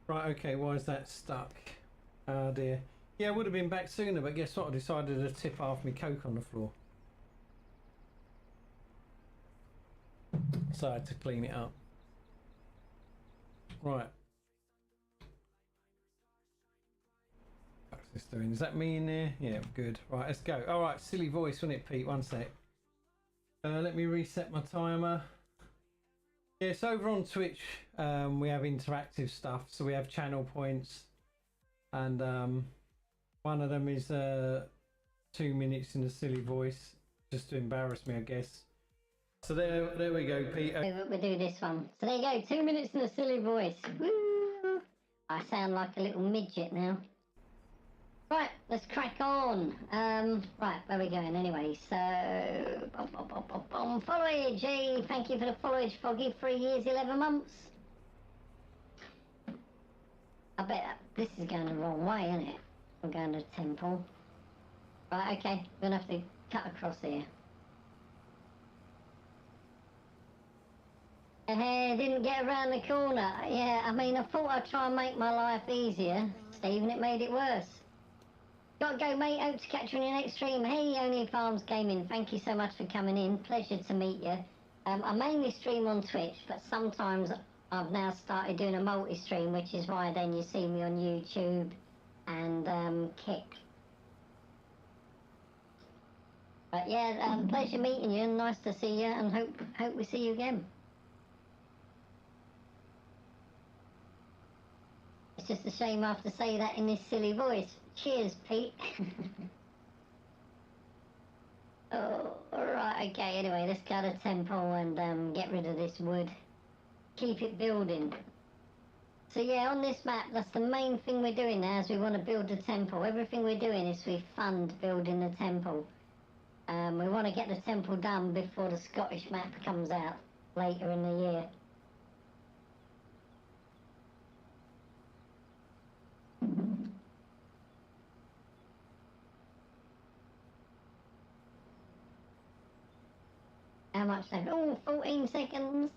Right, okay, why is that stuck? Oh dear. Yeah, I would have been back sooner, but guess what? I decided to tip half my Coke on the floor. So I had to clean it up. Right. What's this doing? Is that me in there? Yeah, good. Right, let's go. Alright, silly voice, wasn't it, Pete? One sec. Let me reset my timer. Yes, over on Twitch, we have interactive stuff. So we have channel points. And one of them is 2 minutes in a silly voice. Just to embarrass me, I guess. So there we go, Pete. We'll do this one. So there you go, 2 minutes in a silly voice. Woo! I sound like a little midget now. Right, let's crack on. Right, where are we going anyway? So, followage, hey, thank you for the followage, Foggy, 3 years, 11 months. I bet this is going the wrong way, isn't it? We're going to the temple. Right, okay, we're going to have to cut across here. Didn't get around the corner. Yeah, I mean, I thought I'd try and make my life easier, Steve, and it made it worse. Gotta go, mate. Hope to catch you in your next stream. Hey, Only Farms Gaming, thank you so much for coming in. Pleasure to meet you. I mainly stream on Twitch, but sometimes I've now started doing a multi-stream, which is why then you see me on YouTube and Kick. But yeah, pleasure meeting you, and nice to see you, and hope we see you again. It's just a shame I have to say that in this silly voice. Cheers, Pete. Oh, alright, okay, anyway, let's go to temple and get rid of this wood. Keep it building. So yeah, on this map, that's the main thing we're doing now, is we want to build a temple. Everything we're doing is we fund building the temple. We want to get the temple done before the Scottish map comes out later in the year. How much left? Oh, 14 seconds.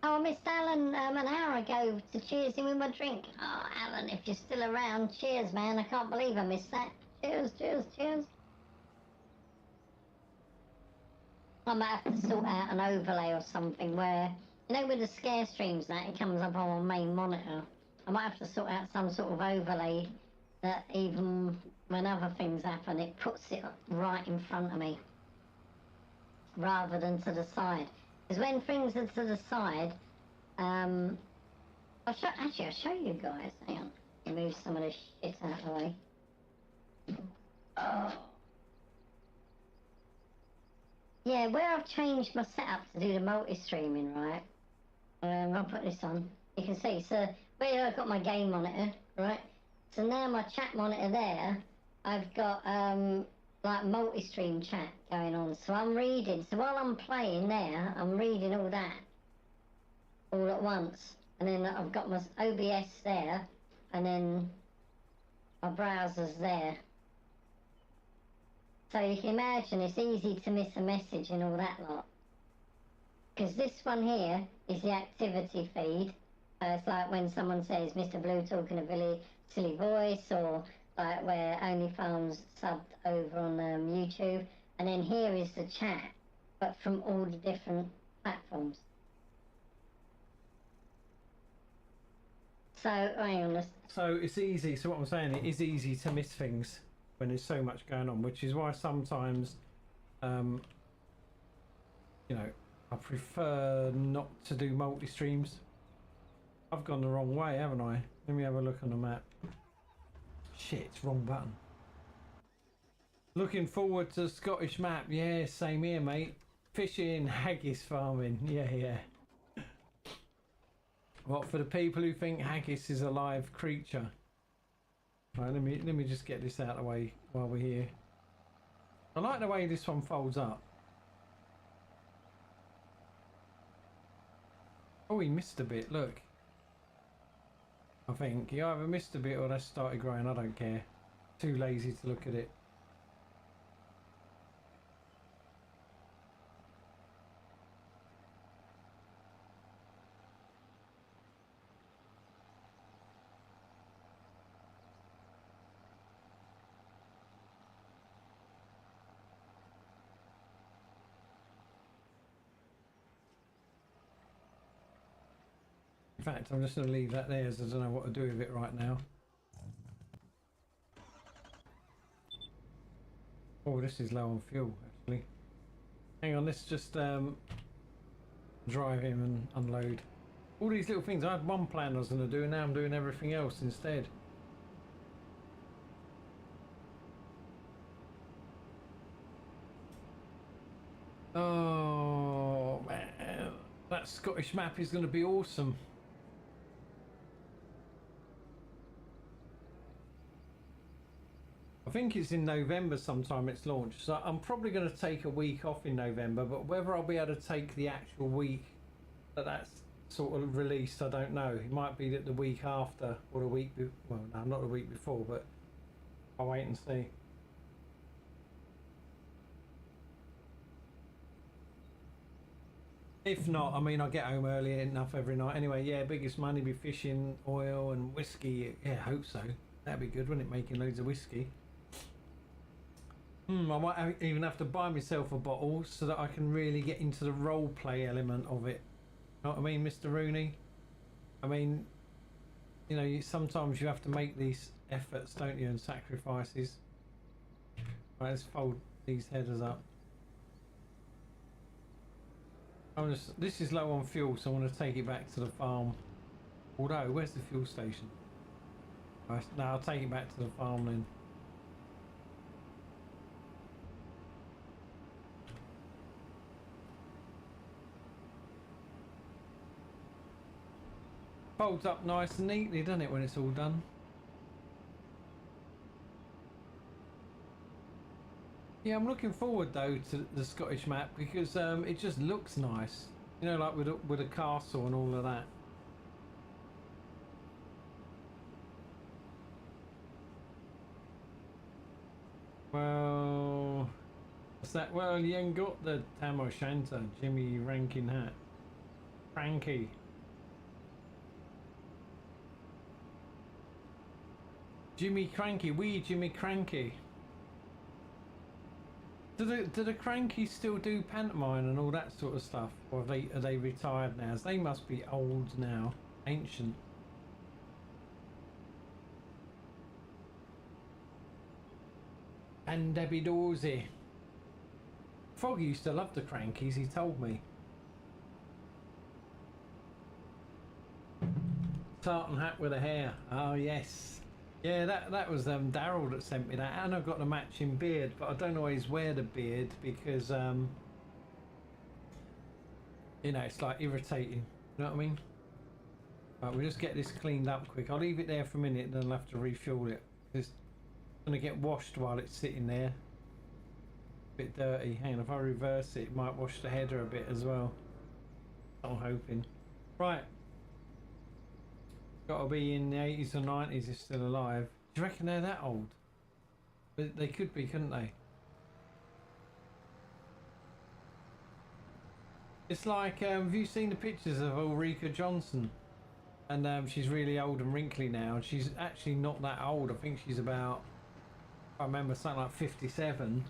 Oh, I missed Alan an hour ago to cheers him with my drink. Oh, Alan, if you're still around, cheers, man. I can't believe I missed that. Cheers, cheers, cheers. I might have to sort out an overlay or something where, you know, with the scare streams that it comes up on my main monitor. I might have to sort out some sort of overlay that even when other things happen, it puts it right in front of me rather than to the side. Because when things are to the side, I'll show you guys. Hang on. Move some of this shit out of the way. Oh. Yeah, where I've changed my setup to do the multi-streaming, right? I'll put this on. You can see, so where I've got my game monitor, right? So now my chat monitor there, I've got like multi-stream chat going on. So I'm reading. So while I'm playing there, I'm reading all that all at once. And then I've got my OBS there, and then my browser's there. So you can imagine it's easy to miss a message and all that lot. Because this one here is the activity feed. It's like when someone says Mr. Blue talking a really silly voice, or like where OnlyFans subbed over on YouTube. And then here is the chat, but from all the different platforms. So, hang on. So it's easy. So what I'm saying, it is easy to miss things when there's so much going on, which is why sometimes, you know, I prefer not to do multi-streams. I've gone the wrong way, haven't I? Let me have a look on the map. Shit, wrong button. Looking forward to the Scottish map. Yeah, same here, mate. Fishing, haggis farming. Yeah, yeah. What, for the people who think haggis is a live creature? Right, let me just get this out of the way while we're here. I like the way this one folds up. Oh, he missed a bit, look. I think he either missed a bit or that's started growing, I don't care. Too lazy to look at it. In fact, I'm just going to leave that there as I don't know what to do with it right now. Oh, this is low on fuel, actually. Hang on, let's just drive him and unload. All these little things. I had one plan I was going to do, and now I'm doing everything else instead. Oh, man. That Scottish map is going to be awesome. I think it's in November sometime it's launched, so I'm probably going to take a week off in November, but whether I'll be able to take the actual week that's sort of released, I don't know. It might be that the week after or the week well, no, not the week before, but I'll wait and see. If not, I mean, I'll get home early enough every night anyway. Yeah, biggest money be fishing, oil and whiskey. Yeah, I hope so. That'd be good, wouldn't it, making loads of whiskey? I might even have to buy myself a bottle so that I can really get into the role play element of it. Know what I mean, Mr. Rooney? I mean, you know, sometimes you have to make these efforts, don't you, and sacrifices. Right, let's fold these headers up. This is low on fuel, so I want to take it back to the farm. Although, where's the fuel station? Right, no, I'll take it back to the farm then. Folds up nice and neatly, doesn't it, when it's all done? Yeah, I'm looking forward though to the Scottish map because it just looks nice. You know, like with a castle and all of that. Well, what's that? Well, you ain't got the Tam O'Shanter, Jimmy Rankin hat. Frankie. Jimmy Cranky, Jimmy Cranky. Do the Crankies still do pantomime and all that sort of stuff? Or are they retired now? They must be old now. Ancient. And Debbie Dorsey. Foggy used to love the Crankies, he told me. Tartan hat with a hair. Oh yes. Yeah, that was Daryl that sent me that, and I've got the matching beard, but I don't always wear the beard because you know, it's like irritating. You know what I mean? Right, we'll just get this cleaned up quick. I'll leave it there for a minute, then I'll have to refuel it. It's gonna get washed while it's sitting there. Bit dirty. Hang on, if I reverse it, it might wash the header a bit as well. I'm hoping. Right. Gotta be in the 80s or 90s if still alive. Do you reckon they're that old? But they could be, couldn't they? It's like, have you seen the pictures of Ulrika Johnson? And she's really old and wrinkly now. She's actually not that old. I think she's about, I remember, something like 57.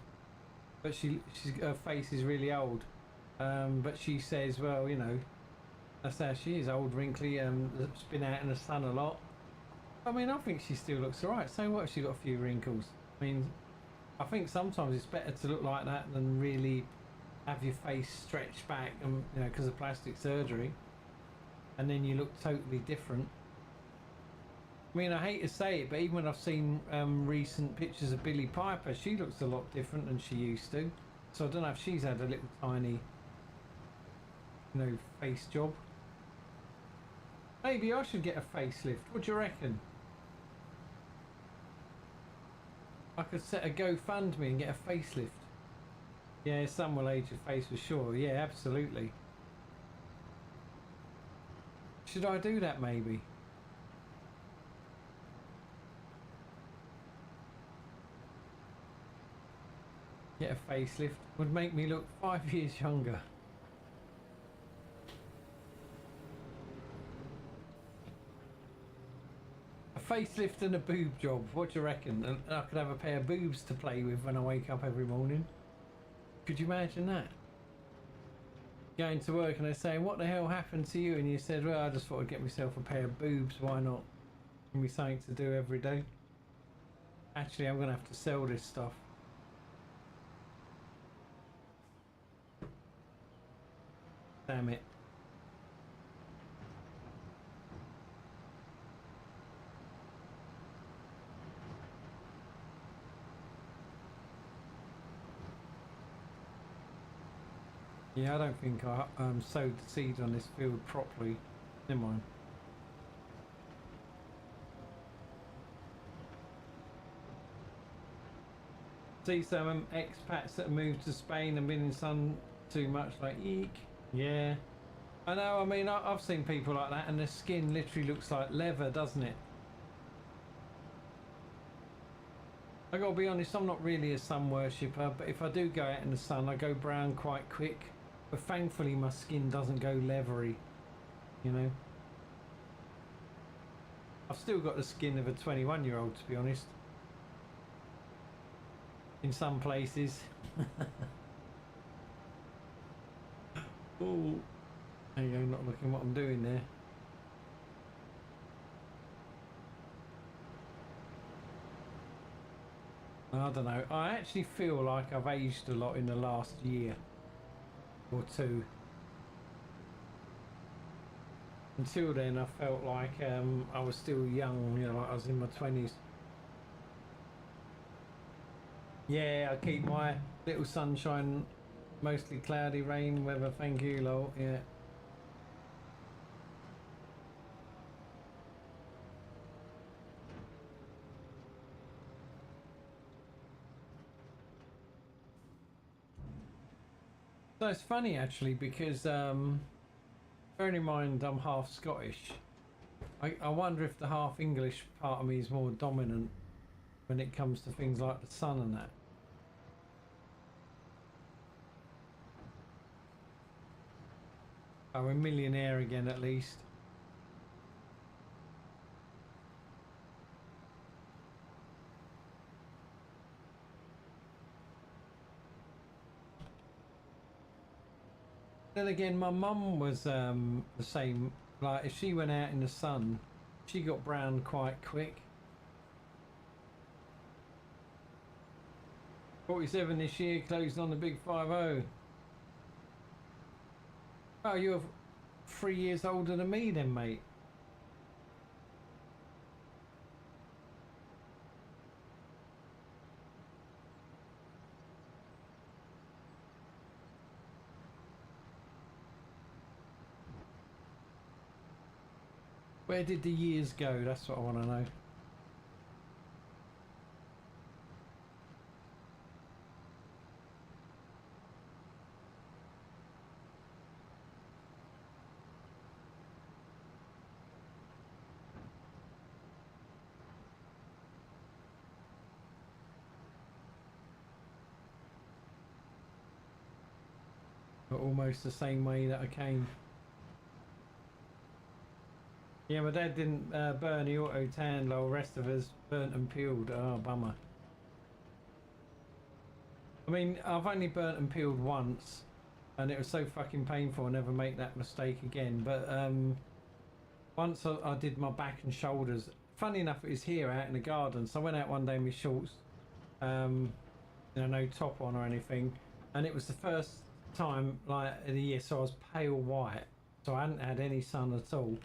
But her face is really old. But she says, well, you know, that's how she is, old, wrinkly, that's been out in the sun a lot. I mean, I think she still looks alright. So what if she got a few wrinkles? I mean, I think sometimes it's better to look like that than really have your face stretched back, and you know, because of plastic surgery, and then you look totally different. I mean, I hate to say it, but even when I've seen recent pictures of Billie Piper, she looks a lot different than she used to. So I don't know if she's had a little tiny, you know, face job. Maybe I should get a facelift. What do you reckon? I could set a GoFundMe and get a facelift. Yeah, some will age your face for sure. Yeah, absolutely. Should I do that maybe? Get a facelift. Would make me look 5 years younger. A facelift and a boob job. What do you reckon? And I could have a pair of boobs to play with when I wake up every morning. Could you imagine that? Going to work and they're saying, what the hell happened to you? And you said, well, I just thought I'd get myself a pair of boobs. Why not? Give me something to do every day. Actually, I'm going to have to sell this stuff. Damn it. Yeah, I don't think I sowed the seed on this field properly. Never mind. See some expats that moved to Spain and been in sun too much, like eek. Yeah. I know, I mean, I've seen people like that and the skin literally looks like leather, doesn't it? I gotta be honest, I'm not really a sun worshipper, but if I do go out in the sun, I go brown quite quick. But thankfully my skin doesn't go leathery, you know. I've still got the skin of a 21-year-old, to be honest. In some places. Oh, there you go, not looking what I'm doing there. I don't know, I actually feel like I've aged a lot in the last year or two. Until then I felt like I was still young, you know, like I was in my 20s. Yeah, I keep my little sunshine, mostly cloudy rain weather, thank you, lol, yeah. So it's funny actually because bearing in mind I'm half Scottish, I wonder if the half English part of me is more dominant when it comes to things like the sun and that. Oh, we're millionaire again at least. Then again, my mum was the same. Like, if she went out in the sun, she got brown quite quick. 47 this year, closing on the big 50. Oh, you're 3 years older than me then, mate. Where did the years go? That's what I want to know. But almost the same way that I came. Yeah, my dad didn't burn the auto tan, while the rest of us burnt and peeled. Oh, bummer. I mean, I've only burnt and peeled once, and it was so fucking painful. I'll never make that mistake again. But once I did my back and shoulders. Funny enough, it was here out in the garden. So I went out one day in my shorts, you know, no top on or anything, and it was the first time like in the year. So I was pale white, so I hadn't had any sun at all.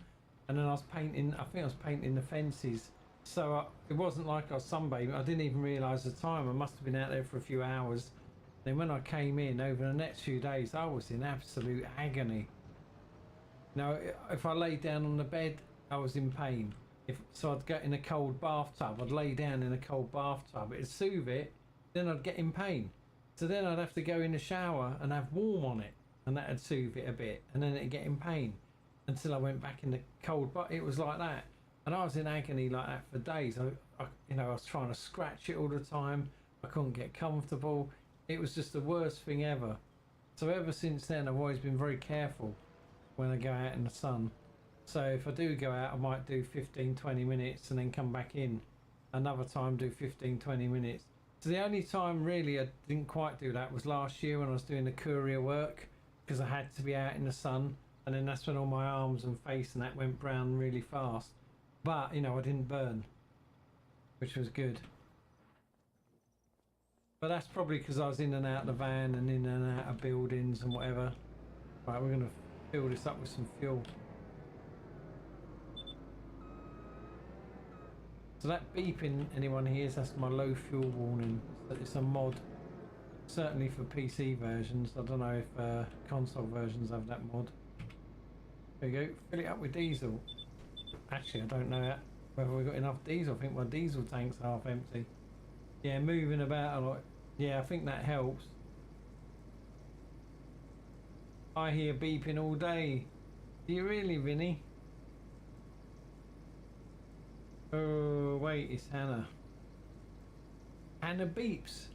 And then I was painting. I think I was painting the fences. So it wasn't like I was sunbathing. I didn't even realise the time. I must have been out there for a few hours. Then when I came in over the next few days, I was in absolute agony. Now, if I lay down on the bed, I was in pain. So I'd get in a cold bathtub. I'd lay down in a cold bathtub. It'd soothe it. Then I'd get in pain. So then I'd have to go in the shower and have warm on it, and that'd soothe it a bit. And then it'd get in pain until I went back in the cold. But it was like that. And I was in agony like that for days. You know, I was trying to scratch it all the time. I couldn't get comfortable. It was just the worst thing ever. So ever since then, I've always been very careful when I go out in the sun. So if I do go out, I might do 15-20 minutes and then come back in. Another time do 15-20 minutes. So the only time really I didn't quite do that was last year when I was doing the courier work, because I had to be out in the sun. And then that's when all my arms and face and that went brown really fast. But, you know, I didn't burn, which was good. But that's probably because I was in and out of the van and in and out of buildings and whatever. Right, we're going to fill this up with some fuel. So that beeping anyone hears, that's my low fuel warning. It's a mod, certainly for PC versions. I don't know if console versions have that mod. There you go, fill it up with diesel. Actually, I don't know whether we've got enough diesel. I think my diesel tank's half empty. Yeah, moving about a lot. Yeah, I think that helps. I hear beeping all day. Do you really, Vinny? Oh, wait, it's Hannah. Hannah beeps.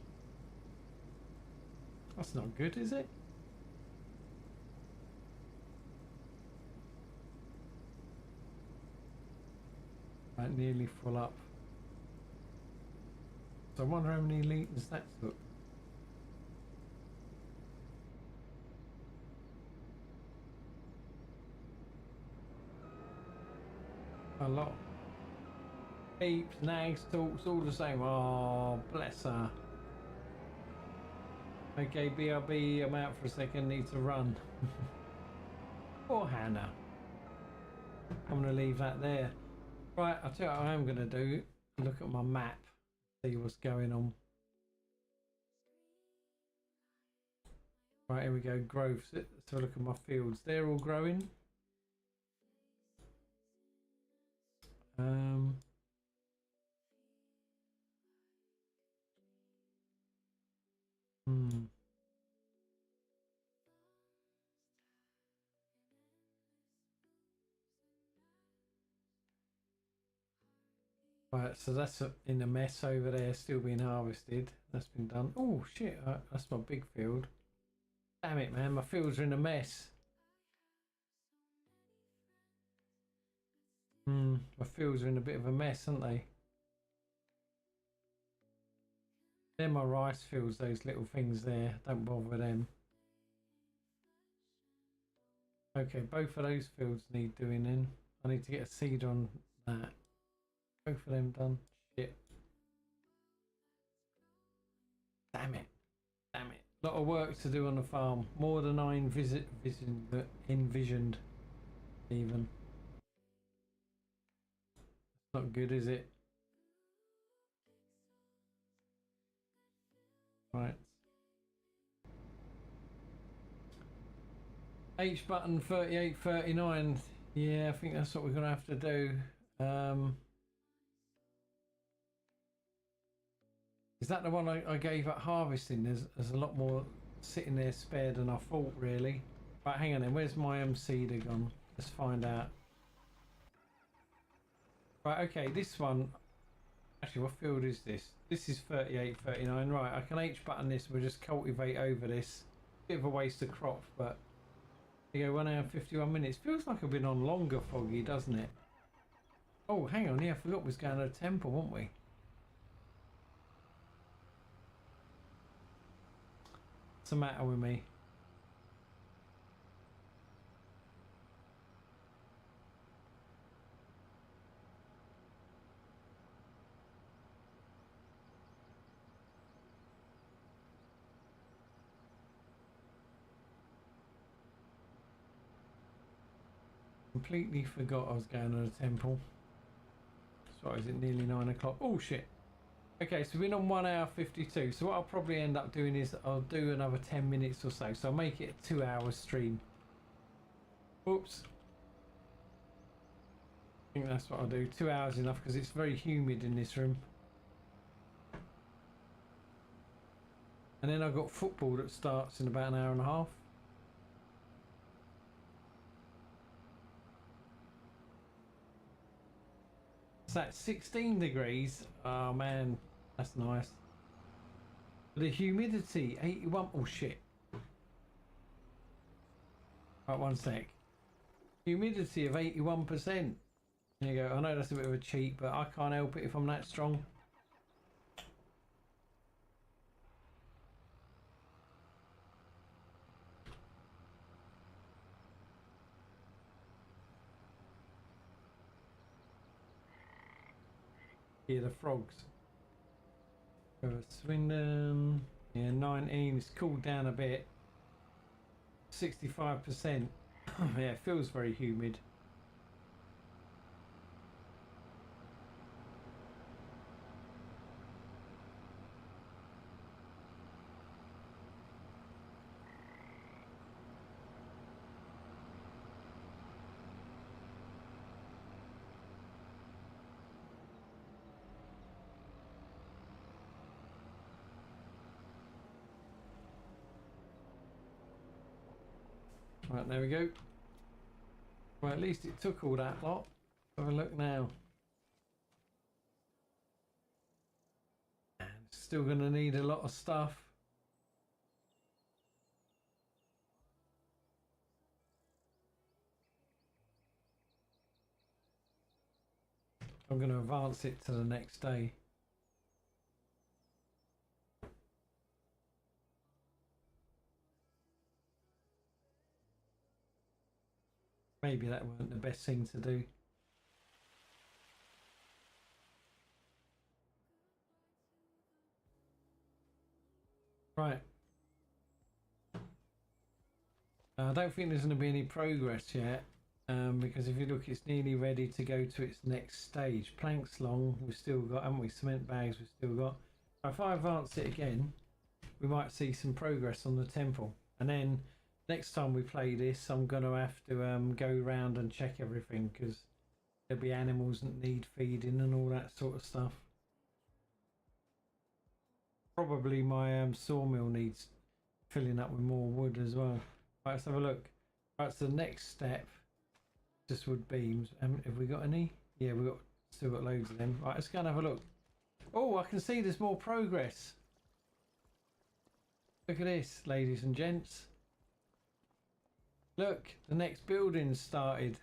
That's not good, is it? Right, nearly full up. So I wonder how many litres that's got. A lot. Beeps, nags, talks, all the same. Oh, bless her. Okay, BRB, I'm out for a second, need to run. Poor Hannah. I'm going to leave that there. Right, I'll tell you what I am going to do. Look at my map, see what's going on. Right, here we go, growth. Let's have a look at my fields. They're all growing. Right, so that's in a mess over there, still being harvested. That's been done. Oh shit, that's my big field. Damn it, man, my fields are in a mess. My fields are in a bit of a mess, aren't they? They're my rice fields, those little things there. Don't bother with them. Okay, both of those fields need doing in. I need to get a seed on that. Both of them done. Shit. Damn it. Damn it. Lot of work to do on the farm. More than I envisioned even. It's not good, is it? Right. H button 3839. Yeah, I think that's what we're gonna have to do. Is that the one I gave at harvesting? There's a lot more sitting there spare than I thought, really. Right, hang on then. Where's my seeder gone? Let's find out. Right, okay, this one. Actually, what field is this? This is 3839. Right, I can H button this. We'll just cultivate over this. Bit of a waste of crop, but you go 1 hour 51 minutes. Feels like I've been on longer, Foggy, doesn't it? Oh, hang on. Yeah, I forgot we was going to a temple, weren't we? What's the matter with me? Completely forgot I was going to the temple. So is it nearly 9 o'clock? Oh shit. Okay, so we're on 1 hour 52. So what I'll probably end up doing is I'll do another 10 minutes or so. So I'll make it a 2-hour stream. Oops. I think that's what I'll do. 2 hours enough because it's very humid in this room. And then I've got football that starts in about 1 hour and a half. So that's 16 degrees. Oh man, that's nice. The humidity, 81. Oh shit. Right, 1 sec. Humidity of 81%. There you go. I know that's a bit of a cheat, but I can't help it if I'm that strong. Here, the frogs. Swindon. Yeah, 19. It's cooled down a bit. 65%. Yeah, it feels very humid. Right, there we go. Well, at least it took all that lot. Have a look now. And still going to need a lot of stuff. I'm going to advance it to the next day. Maybe that weren't the best thing to do. Right. I don't think there's going to be any progress yet. Because if you look, it's nearly ready to go to its next stage. Planks long, we've still got, haven't we? Cement bags, we've still got. If I advance it again, we might see some progress on the temple. And then next time we play this, I'm going to have to go round and check everything because there'll be animals that need feeding and all that sort of stuff. Probably my sawmill needs filling up with more wood as well. Right, let's have a look. Right, so the next step, just wood beams. Have we got any? Yeah, we've got Still got loads of them. Right, let's go and have a look. Oh, I can see there's more progress. Look at this, ladies and gents. Look, the next building's started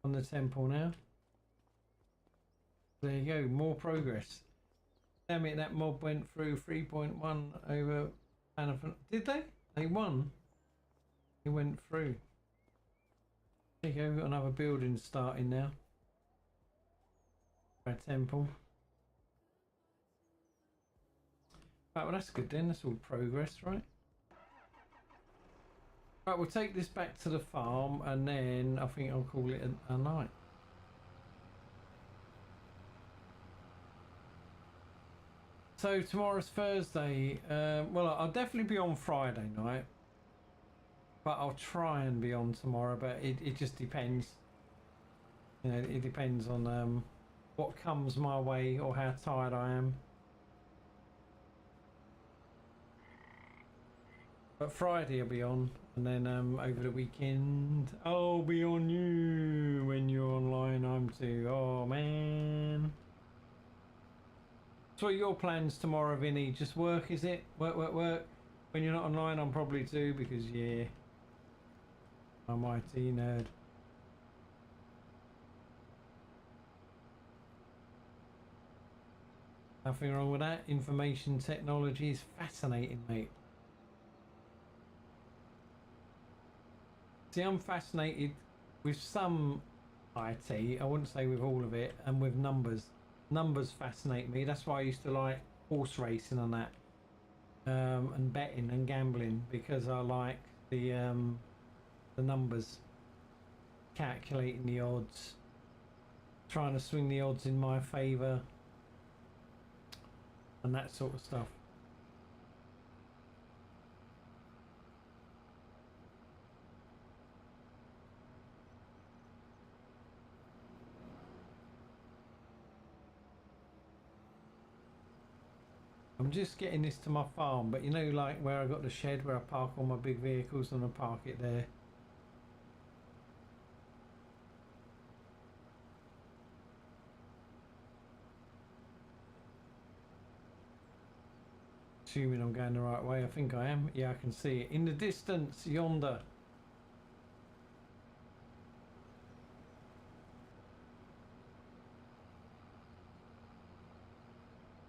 on the temple now. There you go, more progress. Damn it, that mob went through 3.1 over. Did they? They won. It went through. There you go, we've got another building starting now. Our temple. Right, well that's good then, that's all progress, right? Right, we'll take this back to the farm and then I think I'll call it a night. So tomorrow's Thursday. Well, I'll definitely be on Friday night. But I'll try and be on tomorrow, but it just depends. You know, it depends on what comes my way or how tired I am. But Friday I'll be on, and then over the weekend I'll be on you when you're online. I'm too. Oh man. So what are your plans tomorrow, Vinny? Just work, is it? Work, work, work. When you're not online, I'm probably too, because yeah, I'm IT nerd. Nothing wrong with that. Information technology is fascinating, mate. See, I'm fascinated with some IT, I wouldn't say with all of it, and with numbers. Numbers fascinate me. That's why I used to like horse racing and that, and betting and gambling, because I like the numbers, calculating the odds, trying to swing the odds in my favour, and that sort of stuff. I'm just getting this to my farm, but you know, like where I got the shed where I park all my big vehicles, and I park it there. Assuming I'm going the right way. I think I am. Yeah, I can see it in the distance yonder.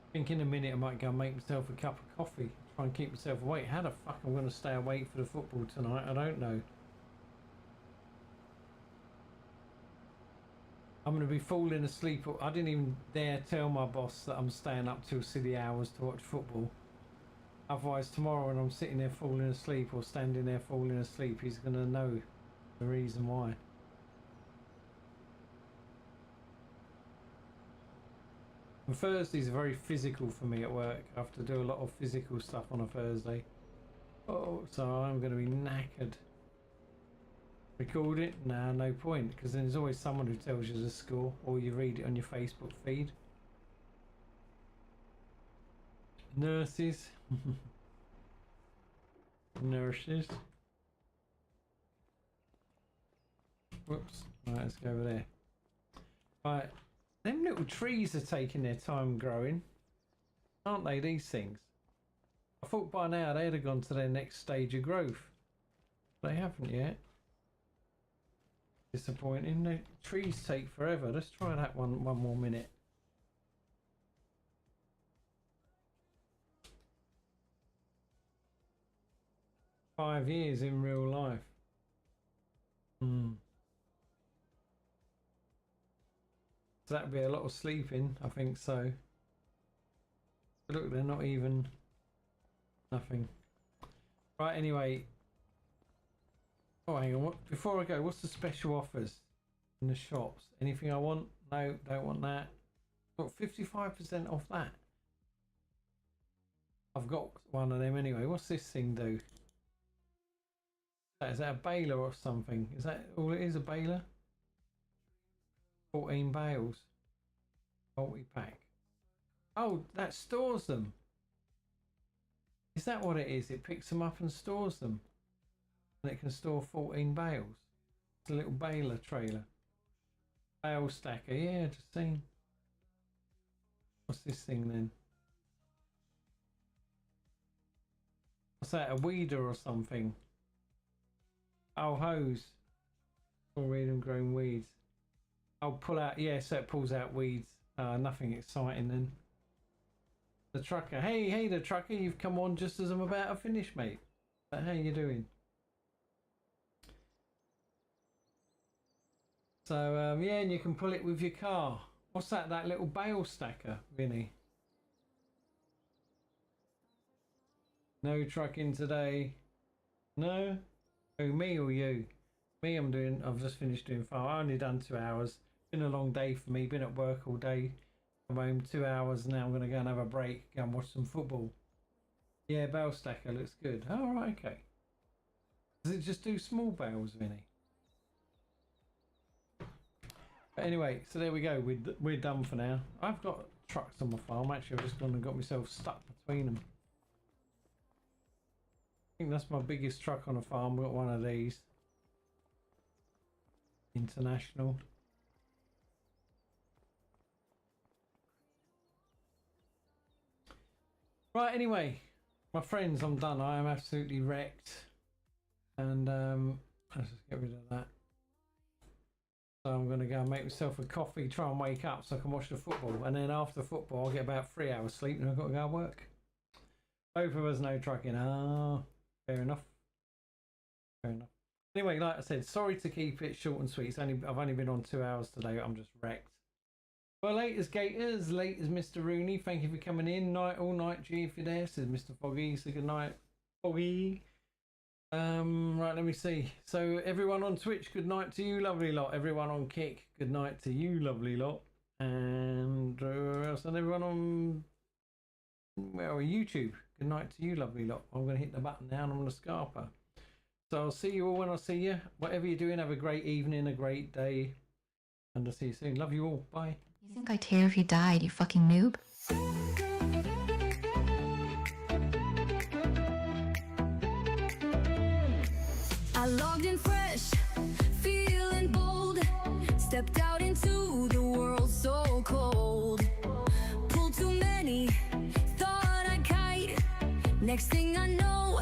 I think in a minute I might go and make myself a cup of coffee, try and keep myself awake. How the fuck I'm going to stay awake for the football tonight, I don't know. I'm going to be falling asleep. I didn't even dare tell my boss that I'm staying up till silly hours to watch football. Otherwise tomorrow when I'm sitting there falling asleep or standing there falling asleep, he's going to know the reason why. And Thursdays are very physical for me at work. I have to do a lot of physical stuff on a Thursday. Oh, so I'm going to be knackered. Record it? Nah, no point, because then there's always someone who tells you the score, or you read it on your Facebook feed. Nurses. Nurses. Whoops. Right, let's go over there. Right. Them little trees are taking their time growing, aren't they, these things? I thought by now they'd have gone to their next stage of growth. They haven't yet. Disappointing. The trees take forever. Let's try that one more minute. "5 years in real life." So that'd be a lot of sleeping, I think so. But look, they're not even nothing. Right, anyway. Oh, hang on. Before I go, what's the special offers in the shops? Anything I want? No, don't want that. Got 55% off that. I've got one of them anyway. What's this thing do? Is that a baler or something? Is that all it is, a baler? 14 bales. Multi-pack. Oh, that stores them. Is that what it is? It picks them up and stores them. And it can store 14 bales. It's a little baler trailer. Bale stacker, yeah, just seen. What's this thing then? What's that, a weeder or something? Oh, hose. Or read and grown weeds. I'll pull out, yeah, so it pulls out weeds. Nothing exciting then. The trucker, hey the trucker, you've come on just as I'm about to finish, mate. But how you doing? So, yeah, and you can pull it with your car. What's that, that little bale stacker, Vinny? No trucking today. No? Oh, me or you? Me, I've just finished doing farm. I only done 2 hours. Been a long day for me, been at work all day. I'm home 2 hours, now I'm going to go and have a break, go and watch some football. Yeah, bale stacker looks good. Oh, right, okay. Does it just do small bales, Vinny? But anyway, so there we go. We're done for now. I've got trucks on my farm. Actually, I've just gone and got myself stuck between them. I think that's my biggest truck on a farm. I've got one of these. International. Right, anyway, my friends, I'm done. I am absolutely wrecked. And let's just get rid of that. So I'm going to go and make myself a coffee, try and wake up so I can watch the football. And then after football, I'll get about 3 hours sleep and I've got to go to work. Both of us no trucking. Ah, fair enough. Fair enough. Anyway, like I said, sorry to keep it short and sweet. I've only been on 2 hours today. I'm just wrecked. Well, late as Gators, late as Mr. Rooney. Thank you for coming in. Night, all night, G, if you're there, says Mr. Foggy. So good night, Foggy. Right, let me see. So everyone on Twitch, good night to you, lovely lot. Everyone on Kick, good night to you, lovely lot. And else? And everyone on YouTube, good night to you, lovely lot. I'm going to hit the button now and I'm going to scarper. So I'll see you all when I see you. Whatever you're doing, have a great evening, a great day. And I'll see you soon. Love you all. Bye. You think I'd care if you died, you fucking noob? I logged in fresh, feeling bold. Stepped out into the world so cold. Pulled too many, thought I'd kite. Next thing I know,